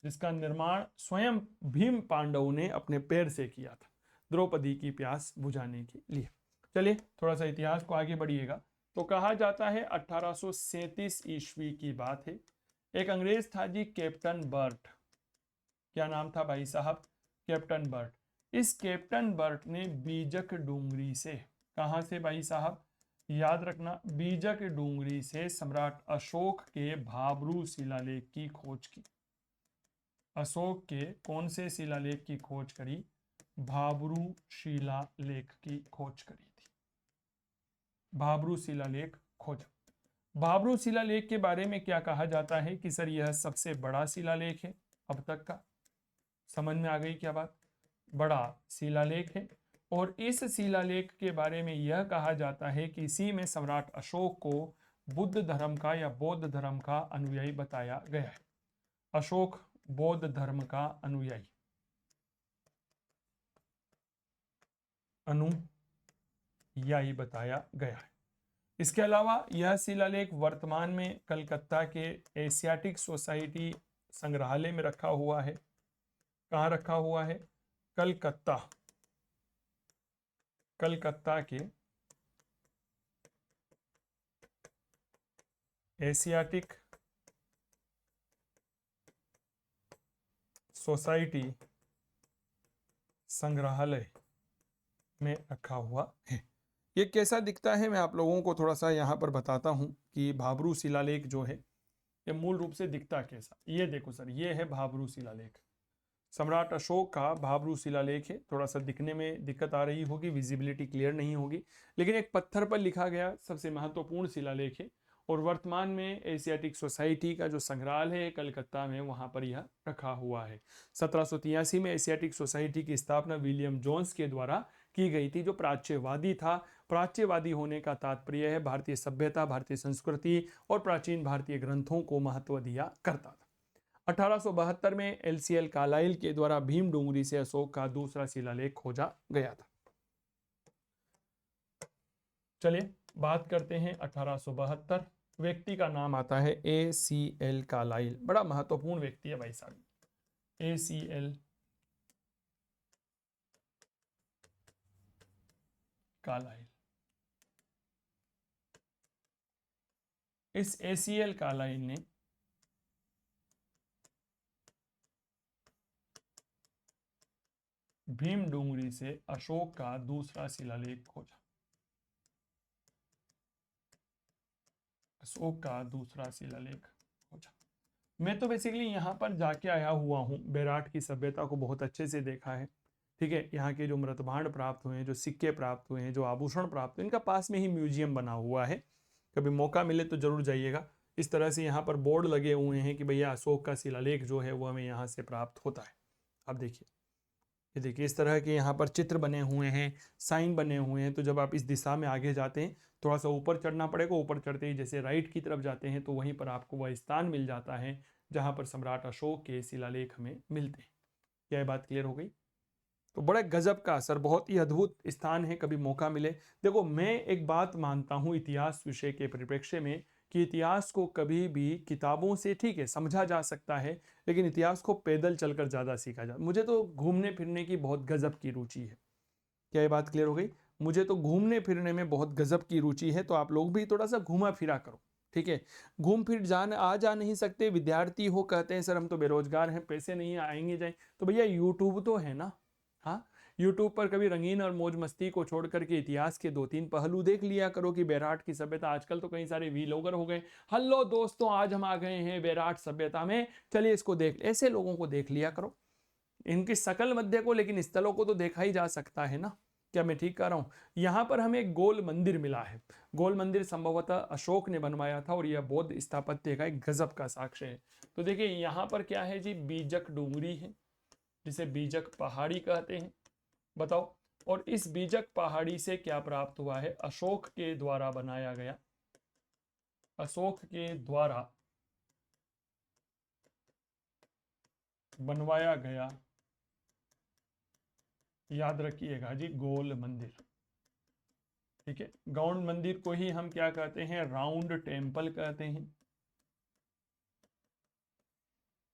जिसका निर्माण स्वयं भीम पांडव ने अपने पैर से किया था द्रौपदी की प्यास बुझाने के लिए। चलिए थोड़ा सा इतिहास को आगे बढ़िएगा। तो कहा जाता है 1837 ईस्वी की बात है। एक अंग्रेज था जी, कैप्टन बर्ट। क्या नाम था भाई साहब? Captain Burt. इस कैप्टन बर्ट ने बीजक डूंगरी से, कहां से भाई साहब? याद रखना, बीजक डूंगरी से सम्राट अशोक के भाब्रू शिलालेख की खोज की। अशोक के कौन से शिलालेख की खोज करी? भाब्रू शिलालेख की खोज करी थी। भाब्रू शिलालेख खोजा। भाब्रू शिलालेख के बारे में क्या कहा जाता है कि सर यह सबसे बड़ा शिलालेख है अब तक का। समझ में आ गई क्या बात? बड़ा शिलालेख है। और इस शिलालेख के बारे में यह कहा जाता है कि इसी में सम्राट अशोक को बुद्ध धर्म का या बौद्ध धर्म का अनुयायी बताया गया है। अशोक बौद्ध धर्म का अनुयायी, अनुयायी बताया गया है। इसके अलावा यह शिलालेख वर्तमान में कलकत्ता के एशियाटिक सोसाइटी संग्रहालय में रखा हुआ है। कहाँ रखा हुआ है? कलकत्ता, कलकत्ता के एशियाटिक सोसाइटी संग्रहालय में रखा हुआ है। ये कैसा दिखता है मैं आप लोगों को थोड़ा सा यहाँ पर बताता हूँ कि भाब्रू शिलालेख जो है ये मूल रूप से दिखता कैसा। ये देखो सर, ये है भाब्रू शिलालेख। सम्राट अशोक का भाब्रू शिलालेख है। थोड़ा सा दिखने में दिक्कत आ रही होगी, विजिबिलिटी क्लियर नहीं होगी, लेकिन एक पत्थर पर लिखा गया सबसे महत्वपूर्ण शिलालेख है। और वर्तमान में एशियाटिक सोसाइटी का जो संग्रहालय है कलकत्ता में, वहां पर यह रखा हुआ है। 1783 में एशियाटिक सोसाइटी की स्थापना विलियम जोन्स के द्वारा की गई थी, जो प्राच्यवादी था। प्राच्यवादी होने का तात्पर्य है भारतीय सभ्यता, भारतीय संस्कृति और प्राचीन भारतीय ग्रंथों को महत्व दिया करता था। 1872 में एलसीएल कालाइल के द्वारा भीम डूंगरी से अशोक का दूसरा शिलालेख खोजा गया था। चलिए बात करते हैं 1872। व्यक्ति का नाम आता है एसीएल कालाइल। बड़ा महत्वपूर्ण व्यक्ति है भाई साहब, एसीएल कालाइल। इस एसीएल कालाइल ने भीम डूंगरी से अशोक का दूसरा शिलालेख खोजा। अशोक का दूसरा शिलालेख खोजा। मैं तो बेसिकली यहाँ पर जाके आया हुआ हूँ, बेराट की सभ्यता को बहुत अच्छे से देखा है। ठीक है, यहाँ के जो मृतभांड प्राप्त हुए हैं, जो सिक्के प्राप्त हुए हैं, जो आभूषण प्राप्त हुए, इनका पास में ही म्यूजियम बना हुआ है। कभी मौका मिले तो जरूर जाइएगा। इस तरह से यहाँ पर बोर्ड लगे हुए हैं कि भैया अशोक का शिलालेख जो है वो हमें यहाँ से प्राप्त होता है। अब देखिए, ये देखिए इस तरह के यहाँ पर चित्र बने हुए हैं, साइन बने हुए हैं। तो जब आप इस दिशा में आगे जाते हैं, थोड़ा सा ऊपर चढ़ना पड़ेगा। ऊपर चढ़ते ही जैसे राइट की तरफ जाते हैं तो वहीं पर आपको वह स्थान मिल जाता है जहाँ पर सम्राट अशोक के शिलालेख हमें मिलते हैं। क्या ये बात क्लियर हो गई? तो बड़े गजब का असर, बहुत ही अद्भुत स्थान है, कभी मौका मिले। देखो मैं एक बात मानता हूँ इतिहास विषय के परिप्रेक्ष्य में कि इतिहास को कभी भी किताबों से ठीक है समझा जा सकता है, लेकिन इतिहास को पैदल चलकर ज़्यादा सीखा जा। मुझे तो घूमने फिरने की बहुत गजब की रुचि है। क्या ये बात क्लियर हो गई? मुझे तो घूमने फिरने में बहुत गजब की रुचि है। तो आप लोग भी थोड़ा सा घूमा फिरा करो, ठीक है। घूम फिर जा नहीं सकते, विद्यार्थी हो, कहते हैं सर हम तो बेरोजगार हैं, पैसे नहीं आएंगे जाए, तो भैया यूट्यूब तो है ना। हाँ, यूट्यूब पर कभी रंगीन और मौज मस्ती को छोड़ करके इतिहास के 2-3 पहलू देख लिया करो कि बेराट की सभ्यता। आजकल तो कई सारे वीलॉगर हो गए, हेलो दोस्तों आज हम आ गए हैं बेराट सभ्यता में, चलिए इसको देख। ऐसे लोगों को देख लिया करो, इनकी सकल मध्य को, लेकिन स्थलों को तो देखा ही जा सकता है ना। क्या मैं ठीक कह रहा हूं? यहां पर हमें एक गोल मंदिर मिला है। गोल मंदिर संभवतः अशोक ने बनवाया था और यह बौद्ध स्थापत्य का एक गजब का साक्ष्य है। तो देखिए यहां पर क्या है जी, बीजक डूंगरी है जिसे बीजक पहाड़ी कहते हैं। बताओ, और इस बीजक पहाड़ी से क्या प्राप्त हुआ है? अशोक के द्वारा बनाया गया, अशोक के द्वारा बनवाया गया, याद रखिएगा जी, गोल मंदिर। ठीक है, गौड़ मंदिर को ही हम क्या कहते हैं? राउंड टेम्पल कहते हैं।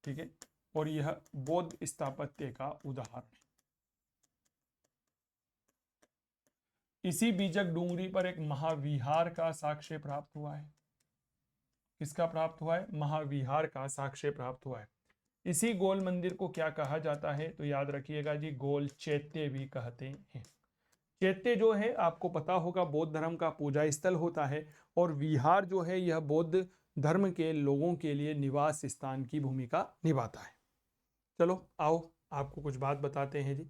ठीक है, और यह बौद्ध स्थापत्य का उदाहरण है। इसी बीजक डूंगरी पर एक महाविहार का साक्ष्य प्राप्त हुआ है। किसका प्राप्त हुआ है? महाविहार का साक्ष्य प्राप्त हुआ है। इसी गोल मंदिर को क्या कहा जाता है? तो याद रखिएगा जी, गोल चैत्य भी कहते हैं। चैत्य जो है आपको पता होगा बौद्ध धर्म का पूजा स्थल होता है, और विहार जो है यह बौद्ध धर्म के लोगों के लिए निवास स्थान की भूमिका निभाता है। चलो आओ आपको कुछ बात बताते हैं जी।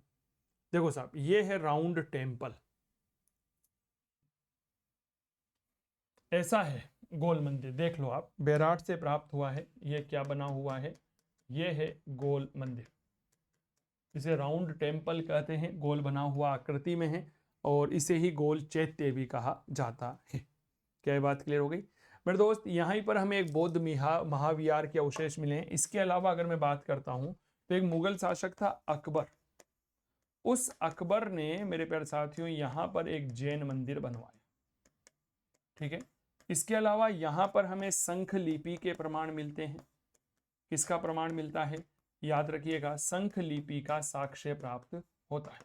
देखो साहब, ये है राउंड टेम्पल, ऐसा है गोल मंदिर। देख लो आप, बेराट से प्राप्त हुआ है। ये क्या बना हुआ है? ये है गोल मंदिर। इसे राउंड टेम्पल कहते हैं, गोल बना हुआ आकृति में है, और इसे ही गोल चैत्य भी कहा जाता है। क्या ये बात क्लियर हो गई मेरे दोस्त? यहाँ पर हमें एक बौद्ध महाविहार के अवशेष मिले हैं। इसके अलावा अगर मैं बात करता हूँ तो एक मुगल शासक था अकबर। उस अकबर ने मेरे प्यारे साथियों यहाँ पर एक जैन मंदिर बनवाया। ठीक है, इसके अलावा यहाँ पर हमें शंख लिपि के प्रमाण मिलते हैं। किसका प्रमाण मिलता है? याद रखिएगा, शंख लिपि का साक्ष्य प्राप्त होता है।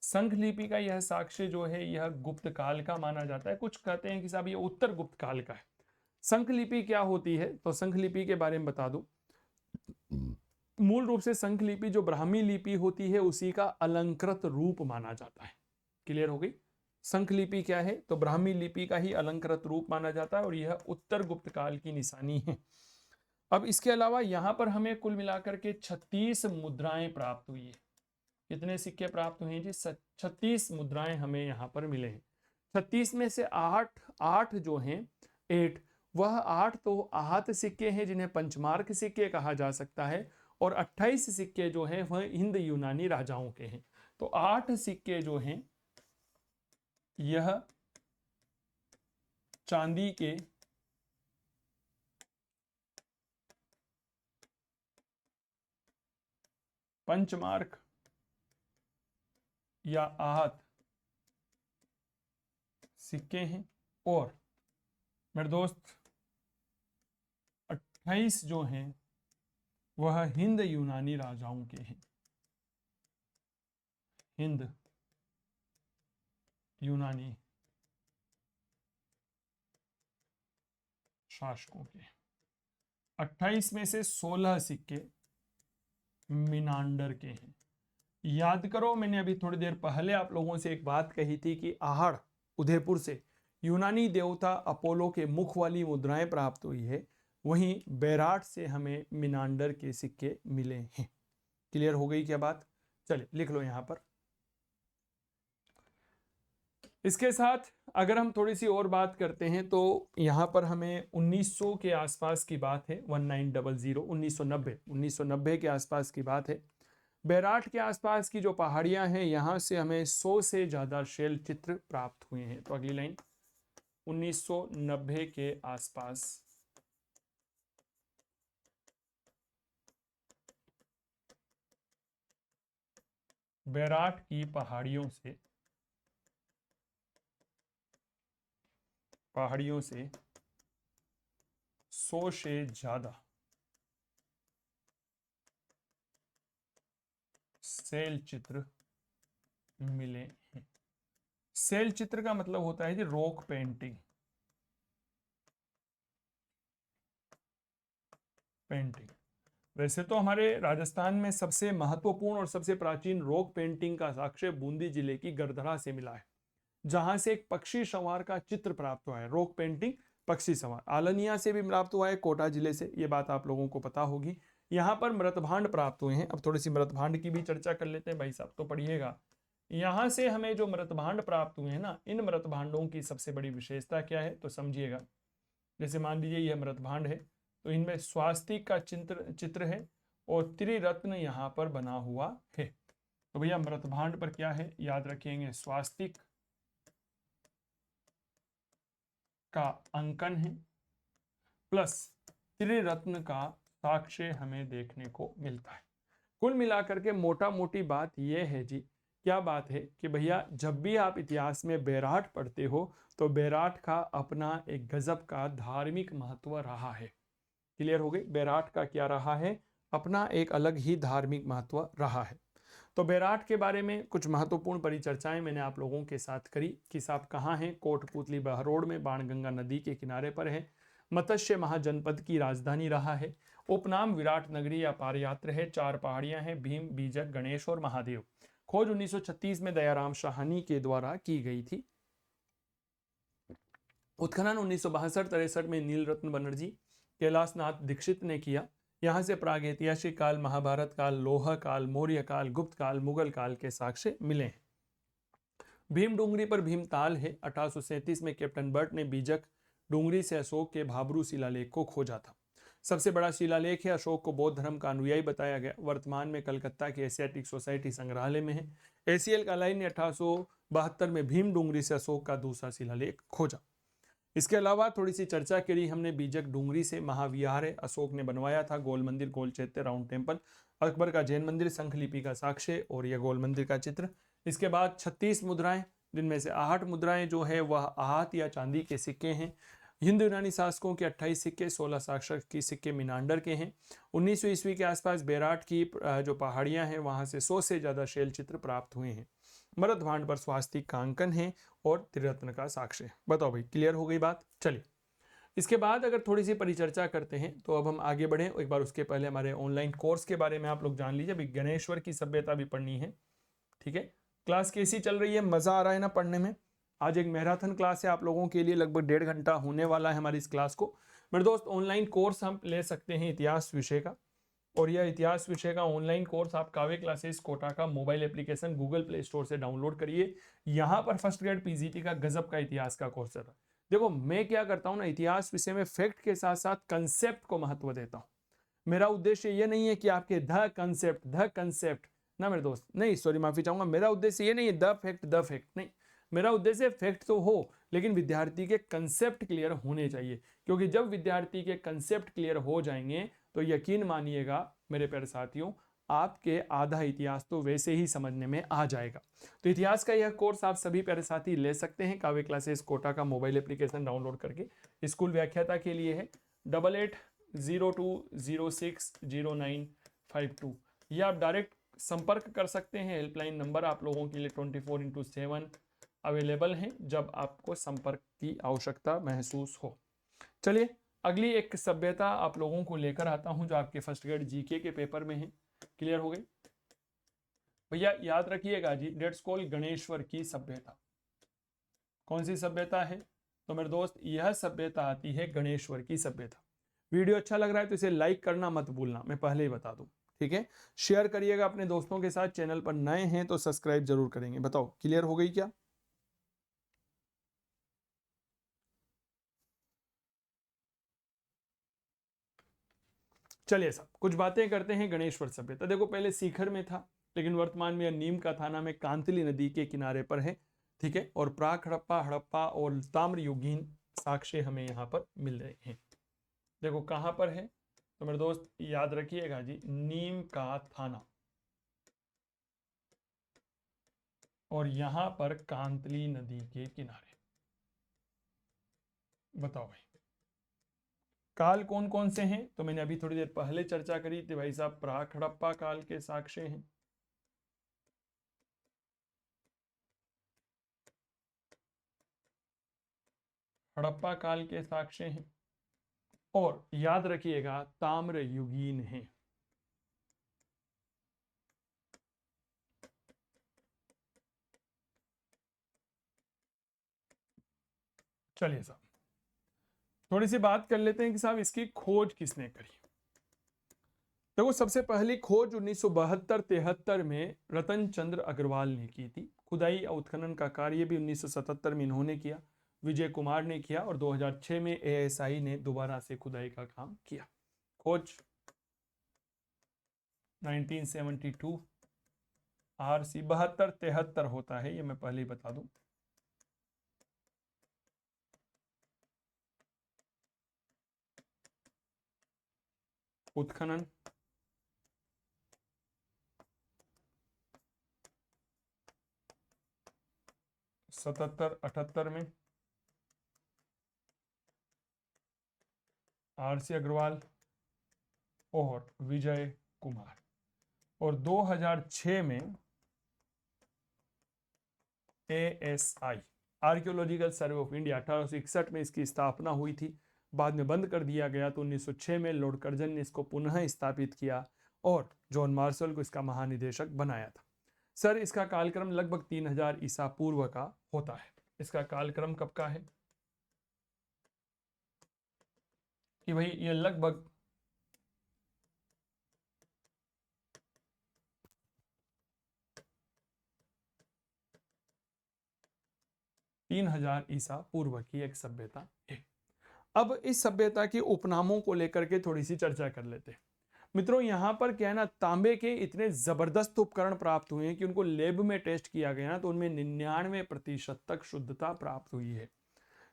शंख लिपि का यह साक्ष्य जो है यह गुप्त काल का माना जाता है। कुछ कहते हैं कि साहब ये उत्तर गुप्त काल का है। शंख लिपि क्या होती है? तो शंख लिपि के बारे में बता दूं। मूल रूप से शंख लिपि जो ब्राह्मी लिपि होती है उसी का अलंकृत रूप माना जाता है। क्लियर हो गई? शंख लिपि क्या है? तो ब्राह्मी लिपि का ही अलंकृत रूप माना जाता है, और यह उत्तर गुप्त काल की निशानी है। अब इसके अलावा यहाँ पर हमें कुल मिलाकर के 36 मुद्राएं प्राप्त हुई है। कितने सिक्के प्राप्त हुए हैं जी? 36 मुद्राएं हमें यहाँ पर मिले हैं। 36 में से 8 जो हैं 8, वह 8 तो आहत सिक्के हैं जिन्हें पंचमार्क सिक्के कहा जा सकता है, और 28 सिक्के जो हैं वह हिंद यूनानी राजाओं के हैं। तो 8 सिक्के जो हैं यह चांदी के पंचमार्क या आहत सिक्के हैं, और मेरे दोस्त 28 जो हैं वह हिंद यूनानी राजाओं के हैं। हिंद यूनानी शासकों के। 28 में से 16 सिक्के मिनांडर के हैं। याद करो, मैंने अभी थोड़ी देर पहले आप लोगों से एक बात कही थी कि आहड़ उदयपुर से यूनानी देवता अपोलो के मुख वाली मुद्राएं प्राप्त हुई है, वहीं बेराट से हमें मिनांडर के सिक्के मिले हैं। क्लियर हो गई क्या बात? चलिए लिख लो यहां पर। इसके साथ अगर हम थोड़ी सी और बात करते हैं तो यहाँ पर हमें 1900 के आसपास की बात है। 1990 के आसपास की बात है। बेराट के आसपास की जो पहाड़ियां हैं यहाँ से हमें 100 से ज्यादा शैल चित्र प्राप्त हुए हैं। तो अगली लाइन 1990 के आसपास बेराट की पहाड़ियों से 100 से ज्यादा शैल चित्र मिले हैं। शैल चित्र का मतलब होता है जी रॉक पेंटिंग। वैसे तो हमारे राजस्थान में सबसे महत्वपूर्ण और सबसे प्राचीन रॉक पेंटिंग का साक्ष्य बूंदी जिले की गरधरा से मिला है, जहां से एक पक्षी सवार का चित्र प्राप्त हुआ है। रॉक पेंटिंग पक्षी सवार आलनिया से भी प्राप्त हुआ है, कोटा जिले से, ये बात आप लोगों को पता होगी। यहाँ पर मृतभांड प्राप्त हुए हैं। अब थोड़ी सी मृतभांड की भी चर्चा कर लेते हैं, भाई साहब तो पढ़िएगा। यहाँ से हमें जो मृतभांड प्राप्त हुए हैं ना, इन मृतभांडों की सबसे बड़ी विशेषता क्या है तो समझिएगा। जैसे मान लीजिए यह मृतभांड है, तो इनमें स्वास्तिक का चित्र है और त्रिरत्न यहाँ पर बना हुआ है। तो भैया मृतभांड पर क्या है याद रखेंगे, स्वास्तिक का अंकन है प्लस त्रिरत्न का साक्ष्य हमें देखने को मिलता है। कुल मिलाकर के मोटा मोटी बात यह है जी, क्या बात है कि भैया जब भी आप इतिहास में बेराट पढ़ते हो तो बेराट का अपना एक गजब का धार्मिक महत्व रहा है। क्लियर हो गई? बेराट का क्या रहा है? अपना एक अलग ही धार्मिक महत्व रहा है। तो बेराट के बारे में कुछ महत्वपूर्ण परिचर्चाएं मैंने आप लोगों के साथ करी कि साहब कहाँ है, कोटपुतली बहरोड में बाणगंगा नदी के किनारे पर है, मत्स्य महाजनपद की राजधानी रहा है, उपनाम विराट नगरी या पारयात्र है, 4 पहाड़ियां हैं, भीम, बीजक, गणेश और महादेव। खोज 1936 में दयाराम शाहनी के द्वारा की गई थी। उत्खनन 1962-63 में नील रत्न बनर्जी, कैलाशनाथ दीक्षित ने किया। यहाँ से प्रागैतिहासिक काल, महाभारत काल, लोह काल, मौर्य काल, गुप्त काल, मुगल काल के साक्ष्य मिले हैं। भीम डूंगरी पर भीमताल है। 1837 में कैप्टन बर्ट ने बीजक डूंगरी से अशोक के भाबरू शिलालेख को खोजा था। सबसे बड़ा शिलालेख है। अशोक को बौद्ध धर्म का अनुयायी बताया गया। वर्तमान में कलकत्ता के एशियाटिक सोसाइटी संग्रहालय में है। एसीएल कालाई ने 1872 में भीम डूंगरी से अशोक का दूसरा शिलालेख खोजा। इसके अलावा थोड़ी सी चर्चा करी हमने बीजक डूंगरी से। महाविहार है, अशोक ने बनवाया था। गोल मंदिर, गोल चैत्य, राउंड टेम्पल, अकबर का जैन मंदिर, शंखलिपि का साक्ष्य और यह गोल मंदिर का चित्र। इसके बाद 36 मुद्राएं, जिनमें से 8 मुद्राएं जो है वह आहत या चांदी के सिक्के हैं। हिंदू यूनानी शासकों के 28 सिक्के, 16 साक्षर की सिक्के मीनांडर के हैं। 1900 ईस्वी के आसपास बेराट की जो पहाड़ियां हैं वहां से 100 से ज्यादा शैल चित्र प्राप्त हुए हैं। मरद भांड पर स्वास्तिक का अंकन है और त्रिरत्न का साक्ष्य। बताओ भाई, क्लियर हो गई बात? चलिए, इसके बाद अगर थोड़ी सी परिचर्चा करते हैं तो अब हम आगे बढ़े। एक बार उसके पहले हमारे ऑनलाइन कोर्स के बारे में आप लोग जान लीजिए। अभी गणेश्वर की सभ्यता भी पढ़नी है, ठीक है। क्लास कैसी चल रही है? मजा आ रहा है ना पढ़ने में? आज एक मैराथन क्लास है आप लोगों के लिए, लगभग 1.5 घंटा होने वाला है हमारी इस क्लास को। मेरे दोस्त, ऑनलाइन कोर्स हम ले सकते हैं इतिहास विषय का, और यह इतिहास विषय का ऑनलाइन कोर्स आप कावे क्लासेस कोटा का mobile application Google play store से डाउनलोड करिए। यहाँ पर फर्स्ट ग्रेड पीजीटी का गजब का इतिहास का कोर्स चल रहा है। देखो, मैं क्या करता हूँ ना, इतिहास विषय में फैक्ट के साथ साथ कंसेप्ट को महत्व देता हूँ। मेरा उद्देश्य ये नहीं है कि आपके द कंसेप्ट ना मेरे दोस्त, नहीं, सॉरी, माफी चाहूंगा। मेरा उद्देश्य ये नहीं है द फैक्ट नहीं। मेरा उद्देश्य फैक्ट तो हो, लेकिन विद्यार्थी के कंसेप्ट क्लियर होने चाहिए, क्योंकि जब विद्यार्थी के कंसेप्ट क्लियर हो जाएंगे तो यकीन मानिएगा मेरे प्यारे साथियों, आपके आधा इतिहास तो वैसे ही समझने में आ जाएगा। तो इतिहास का यह कोर्स आप सभी प्यारे साथी ले सकते हैं काव्य क्लासेस कोटा का मोबाइल एप्लीकेशन डाउनलोड करके। स्कूल व्याख्याता के लिए है 8802060952। या आप डायरेक्ट संपर्क कर सकते हैं। हेल्पलाइन नंबर आप लोगों के लिए 24/7 अवेलेबल हैं जब आपको संपर्क की आवश्यकता महसूस हो। चलिए, अगली एक सभ्यता आप लोगों को लेकर आता हूं जो आपके फर्स्ट ग्रेड जीके के पेपर में है। क्लियर हो गई भैया? याद रखिएगा जी, लेट्स कॉल गणेश्वर की सभ्यता। कौन सी सभ्यता है? तो मेरे दोस्त, यह सभ्यता आती है गणेश्वर की सभ्यता। वीडियो अच्छा लग रहा है तो इसे लाइक करना मत भूलना, मैं पहले ही बता दूं, ठीक है। शेयर करिएगा अपने दोस्तों के साथ। चैनल पर नए हैं तो सब्सक्राइब जरूर करेंगे। बताओ, क्लियर हो गई क्या? चलिए साहब, कुछ बातें करते हैं गणेश्वर सभ्यता। देखो, पहले सीकर में था, लेकिन वर्तमान में यह नीम का थाना में कांतली नदी के किनारे पर है, ठीक है। और प्राक हड़प्पा, हड़प्पा और ताम्र युगीन साक्ष्य हमें यहाँ पर मिल रहे हैं। देखो कहाँ पर है, तो मेरे दोस्त याद रखिएगा जी, नीम का थाना, और यहां पर कांतली नदी के किनारे। बताओ भाई, काल कौन कौन से हैं? तो मैंने अभी थोड़ी देर पहले चर्चा करी थी भाई साहब, प्राक हड़प्पा काल के साक्ष्य हैं। हड़प्पा काल के साक्ष्य हैं, और याद रखिएगा ताम्र युगीन हैं। चलिए साहब, थोड़ी सी बात कर लेते हैं कि साहब इसकी खोज किसने करी। देखो, सबसे पहली खोज 1972-73 में रतन चंद्र अग्रवाल ने की थी। खुदाई और उत्खनन का कार्य भी 1977 में इन्होंने किया, विजय कुमार ने किया, और 2006 में एएसआई ने दोबारा से खुदाई का काम किया। खोज 1972, आरसी 72-73 होता है, ये मैं पहले ही बता दूं। उत्खनन 77-78 में आरसी अग्रवाल और विजय कुमार, और 2006 में ASI archaeological survey of India 1861 में इसकी स्थापना हुई थी, बाद में बंद कर दिया गया। तो 1906 में लॉर्ड कर्जन ने इसको पुनः स्थापित किया और जॉन मार्शल को इसका महानिदेशक बनाया था। सर इसका कालक्रम लगभग 3000 ईसा पूर्व का होता है। इसका कालक्रम कब का है कि भाई ये लगभग 3000 ईसा पूर्व की एक सभ्यता है। अब इस सभ्यता के उपनामों को लेकर के थोड़ी सी चर्चा कर लेते हैं। मित्रों यहां पर क्या है ना, तांबे के इतने जबरदस्त उपकरण प्राप्त हुए हैं कि उनको लैब में टेस्ट किया गया ना तो उनमें 99% तक शुद्धता प्राप्त हुई है।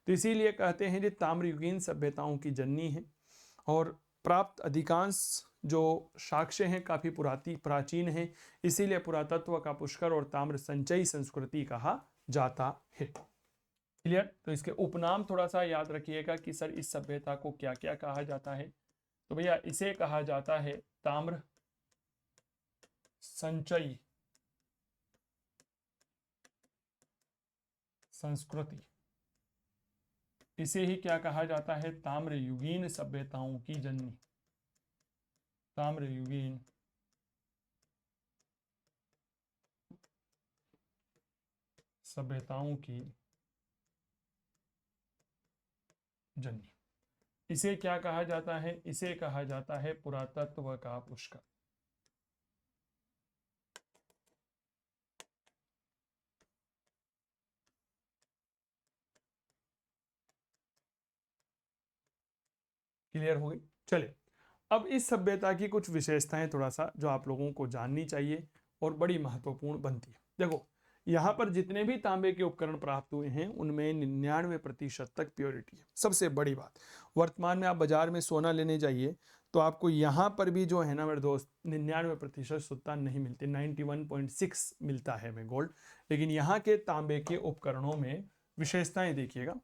तो इसीलिए कहते हैं कि ताम्रयुगीन सभ्यताओं की जननी है और प्राप्त अधिकांश जो साक्ष्य हैं काफी प्राचीन हैं, इसीलिए पुरातत्व का पुष्कर और ताम्र संचयी संस्कृति कहा जाता है। क्लियर। तो इसके उपनाम थोड़ा सा याद रखिएगा कि सर इस सभ्यता को क्या क्या कहा जाता है। तो भैया इसे कहा जाता है ताम्र संचयी संस्कृति। इसे ही क्या कहा जाता है, ताम्रयुगीन सभ्यताओं की जननी। ताम्रयुगीन सभ्यताओं की जननी। इसे क्या कहा जाता है, इसे कहा जाता है पुरातत्व का पुष्कर। क्लियर हो गई। चले अब इस सभ्यता की कुछ विशेषताएं थोड़ा सा जो आप लोगों को जाननी चाहिए और बड़ी महत्वपूर्ण बनती है। देखो यहाँ पर जितने भी तांबे के उपकरण प्राप्त हुए हैं उनमें 99% तक प्योरिटी है। सबसे बड़ी बात, वर्तमान में आप बाजार में सोना लेने जाइए तो आपको यहाँ पर भी जो है ना मेरे दोस्त 99% शुद्धता नहीं मिलती, 91.6 मिलता है में गोल्ड। लेकिन यहाँ के तांबे के उपकरणों में विशेषताएं देखिएगा।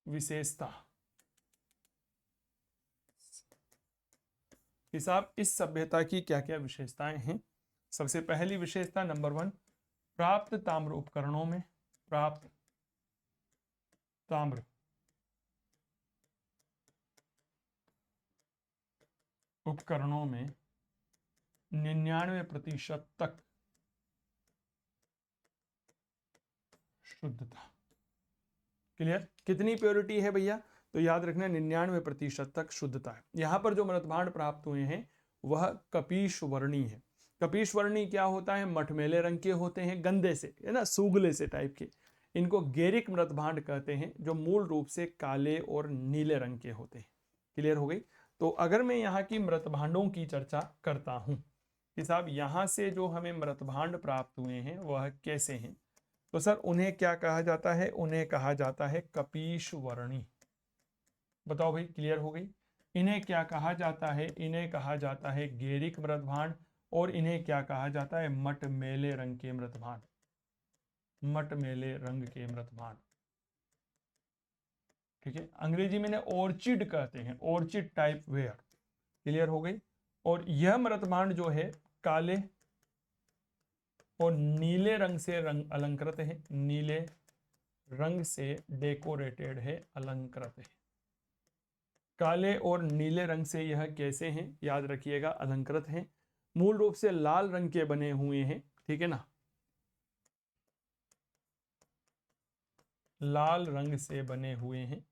विशेषता हिसाब इस सभ्यता की क्या क्या विशेषताएं हैं। सबसे पहली विशेषता नंबर 1, प्राप्त ताम्र उपकरणों में, प्राप्त ताम्र उपकरणों में 99% तक शुद्धता। क्लियर। कितनी प्योरिटी है भैया, तो याद रखना 99% तक शुद्धता है। यहाँ पर जो मृतभांड प्राप्त हुए हैं वह कपीश वर्णी है। कपीश वर्णी क्या होता है, मठमेले रंग के होते हैं, गंदे से है ना, सूगले से टाइप के। इनको गेरिक मृतभांड कहते हैं जो मूल रूप से काले और नीले रंग के होते हैं। क्लियर हो गई। तो अगर मैं यहाँ की मृतभांडों की चर्चा करता हूँ कि साहब यहाँ से जो हमें मृतभांड प्राप्त हुए हैं वह कैसे हैं, तो सर उन्हें क्या कहा जाता है, उन्हें कहा जाता है कपीश वर्णी। बताओ भाई, क्लियर हो गई। इन्हें क्या कहा जाता है, इन्हें कहा जाता है गेरिक मृतभांड और इन्हें क्या कहा जाता है, मटमेले रंग के मृतभांड। मटमेले रंग के मृतभांड, ठीक है। अंग्रेजी में ऑर्चिड कहते हैं, ऑर्चिड टाइप वेयर। क्लियर हो गई। और यह मृतभांड जो है काले और नीले रंग से रंग अलंकृत है, नीले रंग से डेकोरेटेड है, अलंकृत है। काले और नीले रंग से यह कैसे हैं, याद रखिएगा, अलंकृत हैं। मूल रूप से लाल रंग के बने हुए हैं, ठीक है ना, लाल रंग से बने हुए हैं।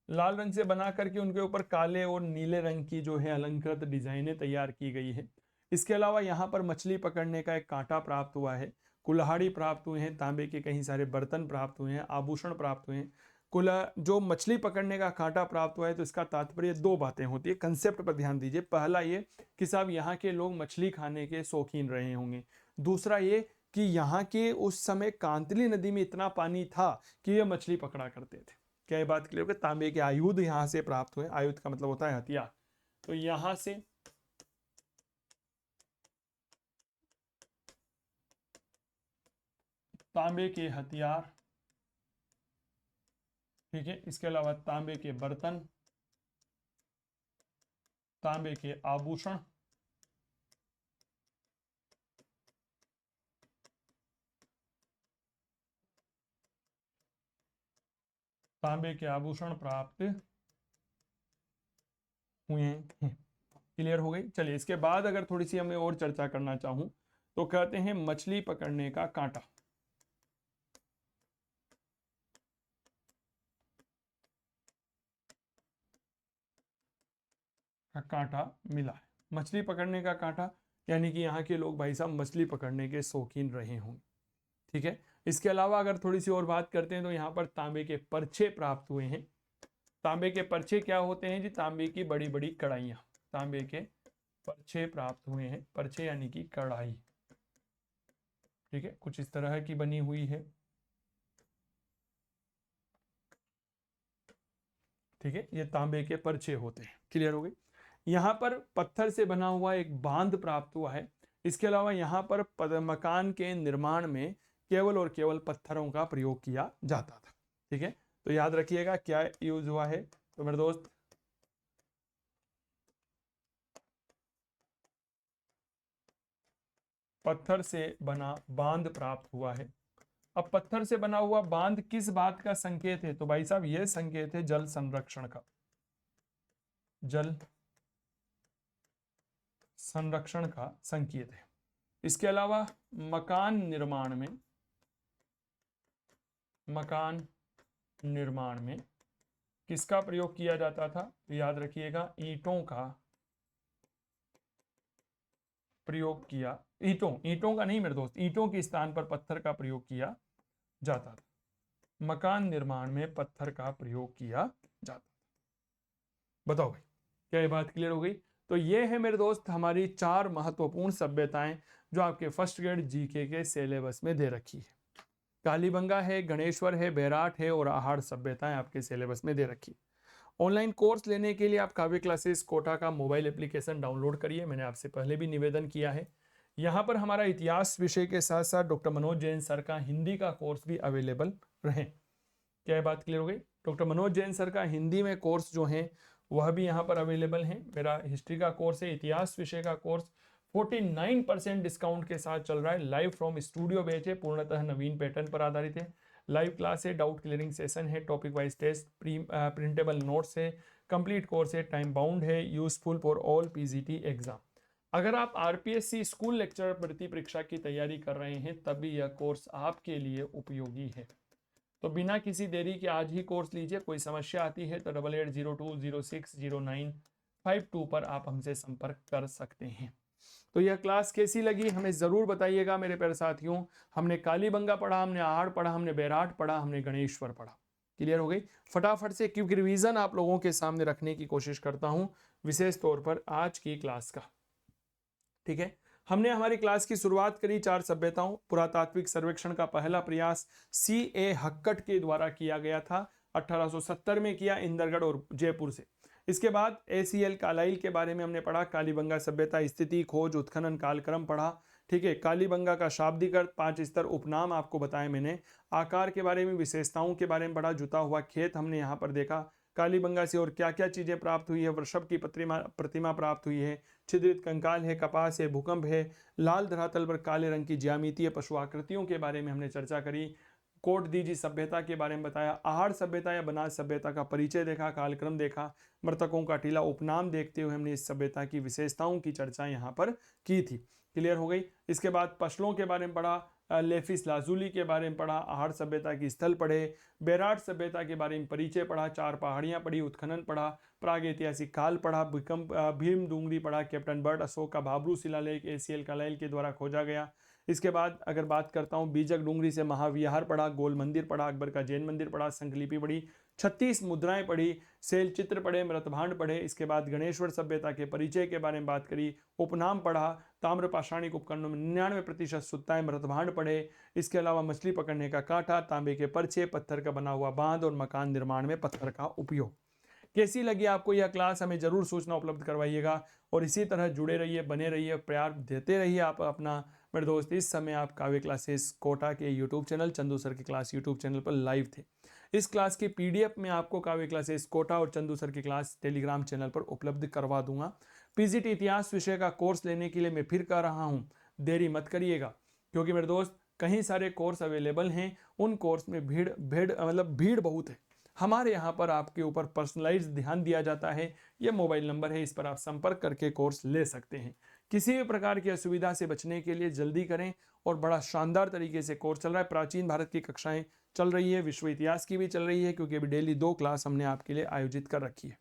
लाल रंग से बना करके उनके ऊपर काले और नीले रंग की जो है अलंकृत डिजाइनें तैयार की गई है। इसके अलावा यहाँ पर मछली पकड़ने का एक कांटा प्राप्त हुआ है, कुल्हाड़ी प्राप्त हुए हैं, तांबे के कई सारे बर्तन प्राप्त हुए हैं, आभूषण प्राप्त हुए हैं। जो मछली पकड़ने का कांटा प्राप्त हुआ है तो इसका तात्पर्य दो बातें होती है, कंसेप्ट पर ध्यान दीजिए। पहला ये कि साहब यहाँ के लोग मछली खाने के शौकीन रहे होंगे। दूसरा ये कि यहाँ के उस समय कांतली नदी में इतना पानी था कि ये मछली पकड़ा करते थे। क्या ये बात क्लियर है। तांबे के आयुध यहाँ से प्राप्त हुए, आयुध का मतलब होता है हथियार। तो यहाँ से तांबे के हथियार, ठीक है। इसके अलावा तांबे के बर्तन, तांबे के आभूषण, तांबे के आभूषण प्राप्त हुए हैं। क्लियर हो गई। चलिए इसके बाद अगर थोड़ी सी हमें और चर्चा करना चाहूं तो कहते हैं मछली पकड़ने का कांटा। का कांटा मिला है। मछली पकड़ने का कांटा यानी कि यहाँ के लोग भाई साहब मछली पकड़ने के शौकीन रहे होंगे। ठीक है। इसके अलावा अगर थोड़ी सी और बात करते हैं तो यहाँ पर तांबे के परछे प्राप्त हुए हैं। तांबे के परछे क्या होते हैं जी? तांबे की बड़ी बड़ी कढ़ाइयाँ। तांबे के परछे प्राप्त हुए हैं। परछे यानी कि कढ़ाई। ठीक है, कुछ इस तरह की बनी हुई है। ठीक है, ये तांबे के परछे होते हैं। क्लियर हो गई। यहाँ पर पत्थर से बना हुआ एक बांध प्राप्त हुआ है। इसके अलावा यहाँ पर मकान के निर्माण में केवल और केवल पत्थरों का प्रयोग किया जाता था। ठीक है, तो याद रखिएगा क्या यूज हुआ है। तो मेरे दोस्त पत्थर से बना बांध प्राप्त हुआ है। अब पत्थर से बना हुआ बांध किस बात का संकेत है? तो भाई साहब यह संकेत है जल संरक्षण का। जल संरक्षण का संकेत है। इसके अलावा मकान निर्माण में किसका प्रयोग किया जाता था? तो याद रखिएगा ईंटों का प्रयोग किया। ईंटों का नहीं मेरे दोस्त, ईंटों के स्थान पर पत्थर का प्रयोग किया जाता था। मकान निर्माण में पत्थर का प्रयोग किया जाता था। बताओ भाई, क्या ये बात क्लियर हो गई? तो ये है मेरे दोस्त हमारी 4 महत्वपूर्ण सभ्यताएं जो आपके फर्स्ट ग्रेड जीके के सिलेबस में दे रखी है। कालीबंगा है, गणेश्वर है, बैराट है और आहार सभ्यताएं आपके सिलेबस में दे रखी। ऑनलाइन कोर्स लेने के लिए आप काव्य क्लासेस कोटा का मोबाइल एप्लीकेशन डाउनलोड करिए। मैंने आपसे पहले भी निवेदन किया है। यहाँ पर हमारा इतिहास विषय के साथ साथ डॉक्टर मनोज जैन सर का हिंदी का कोर्स भी अवेलेबल रहे। क्या ये बात क्लियर हो गई? डॉक्टर मनोज जैन सर का हिंदी में कोर्स जो है वह भी यहाँ पर अवेलेबल है। मेरा हिस्ट्री का कोर्स है, इतिहास विषय का कोर्स 49% डिस्काउंट के साथ चल रहा है। लाइव फ्रॉम स्टूडियो बैच है, पूर्णतः नवीन पैटर्न पर आधारित है। लाइव क्लास है, डाउट क्लियरिंग सेशन है, topic wise test, printable notes है, कंप्लीट कोर्स है, टाइम बाउंड है, useful for all PGT exam. अगर आप आरपीएससी स्कूल लेक्चरर भर्ती परीक्षा की तैयारी कर रहे हैं तब भी यह कोर्स आपके लिए उपयोगी है। तो बिना किसी देरी के आज ही कोर्स लीजिए। कोई समस्या आती है तो 8802060952 पर आप हमसे संपर्क कर सकते हैं। तो यह क्लास कैसी लगी हमें जरूर बताइएगा मेरे प्यारे साथियों। हमने कालीबंगा पढ़ा, हमने आहाड़ पढ़ा, हमने बैराट पढ़ा, हमने गणेश्वर पढ़ा। क्लियर हो गई? फटाफट से क्विक रिवीजन आप लोगों के सामने रखने की कोशिश करता हूं, विशेष तौर पर आज की क्लास का। ठीक है, हमने हमारी क्लास की शुरुआत करी 4 सभ्यताओं। पुरातात्विक सर्वेक्षण का पहला प्रयास C.A. हक्कट के द्वारा किया गया था। 1870 में किया, इंदरगढ़ और जयपुर से। इसके बाद ACL कालाइल के बारे में हमने पढ़ा। कालीबंगा सभ्यता, स्थिति, खोज, उत्खनन, कालक्रम पढ़ा। ठीक है, कालीबंगा का शाब्दिक अर्थ, 5 स्तर, उपनाम आपको बताए मैंने। आकार के बारे में, विशेषताओं के बारे में पढ़ा। जुता हुआ खेत हमने यहाँ पर देखा। कालीबंगा से और क्या क्या चीजें प्राप्त हुई है? वृषभ की प्रतिमा प्राप्त हुई है, छिद्रित कंकाल है, कपास है, भूकंप है, लाल धरातल पर काले रंग की ज्यामितीय पशु आकृतियों के बारे में हमने चर्चा करी। कोट दीजी सभ्यता के बारे में बताया। आहार सभ्यता या बनास सभ्यता का परिचय देखा, कालक्रम देखा, मृतकों का टीला, उपनाम देखते हुए हमने इस सभ्यता की विशेषताओं की चर्चा यहाँ पर की थी। क्लियर हो गई? इसके बाद पशुओं के बारे में पढ़ा, लेफिस लाजुली के बारे में पढ़ा, आहार सभ्यता की स्थल पढ़े, बैराट सभ्यता के बारे में परिचय पढ़ा, 4 पहाड़ियाँ पढ़ी, उत्खनन पढ़ा, प्रागैतिहासिक काल पढ़ा, भीम डूंगरी पढ़ा, कैप्टन बर्ड, अशोक का भाबरू शिलालेख ACL कालाइल के द्वारा खोजा गया। इसके बाद अगर बात करता हूँ बीजक डूंगरी से महाविहार पढ़ा, गोल मंदिर पढ़ा, अकबर का जैन मंदिर पढ़ा, संकलिपि पढ़ी, 36 मुद्राएं पढ़ी, शैल चित्र पढ़े, मृतभांड पढ़े। इसके बाद गणेश्वर सभ्यता के परिचय के बारे में बात करी, उपनाम पढ़ा, ताम्र पाषाणिक उपकरणों में 99% शुद्धताएं, मृतभांड पढ़े। इसके अलावा मछली पकड़ने का कांटा, तांबे के परछे, पत्थर का बना हुआ बांध और मकान निर्माण में पत्थर का उपयोग। कैसी लगी आपको यह क्लास? हमें जरूर सूचना उपलब्ध करवाइएगा और इसी तरह जुड़े रहिए, बने रहिए, प्यार देते रहिए आप अपना। मेरे दोस्त, इस समय आप काव्य क्लासेस कोटा के यूट्यूब चैनल चंदू सर की क्लास यूट्यूब चैनल पर लाइव थे। इस क्लास की PDF में आपको काव्य क्लासेस कोटा और चंदू सर की क्लास टेलीग्राम चैनल पर उपलब्ध करवा दूंगा। पीजीटी इतिहास विषय का कोर्स लेने के लिए मैं फिर कह रहा हूँ, देरी मत करिएगा, क्योंकि मेरे दोस्त कई सारे कोर्स अवेलेबल हैं। उन कोर्स में भीड़ बहुत है। हमारे यहाँ पर आपके ऊपर पर्सनलाइज ध्यान दिया जाता है। यह मोबाइल नंबर है, इस पर आप संपर्क करके कोर्स ले सकते हैं। किसी भी प्रकार की असुविधा से बचने के लिए जल्दी करें, और बड़ा शानदार तरीके से कोर्स चल रहा है। प्राचीन भारत की कक्षाएं चल रही है, विश्व इतिहास की भी चल रही है, क्योंकि अभी डेली 2 क्लास हमने आपके लिए आयोजित कर रखी है।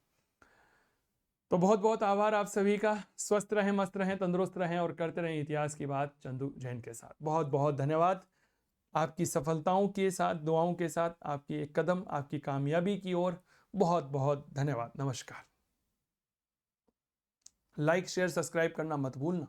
तो बहुत बहुत आभार आप सभी का। स्वस्थ रहें, मस्त रहें, तंदुरुस्त रहें और करते रहें इतिहास की बात चंदू जैन के साथ। बहुत बहुत धन्यवाद। आपकी सफलताओं के साथ, दुआओं के साथ, आपकी एक कदम आपकी कामयाबी की ओर। बहुत बहुत धन्यवाद। नमस्कार। लाइक शेयर सब्सक्राइब करना मत भूलना।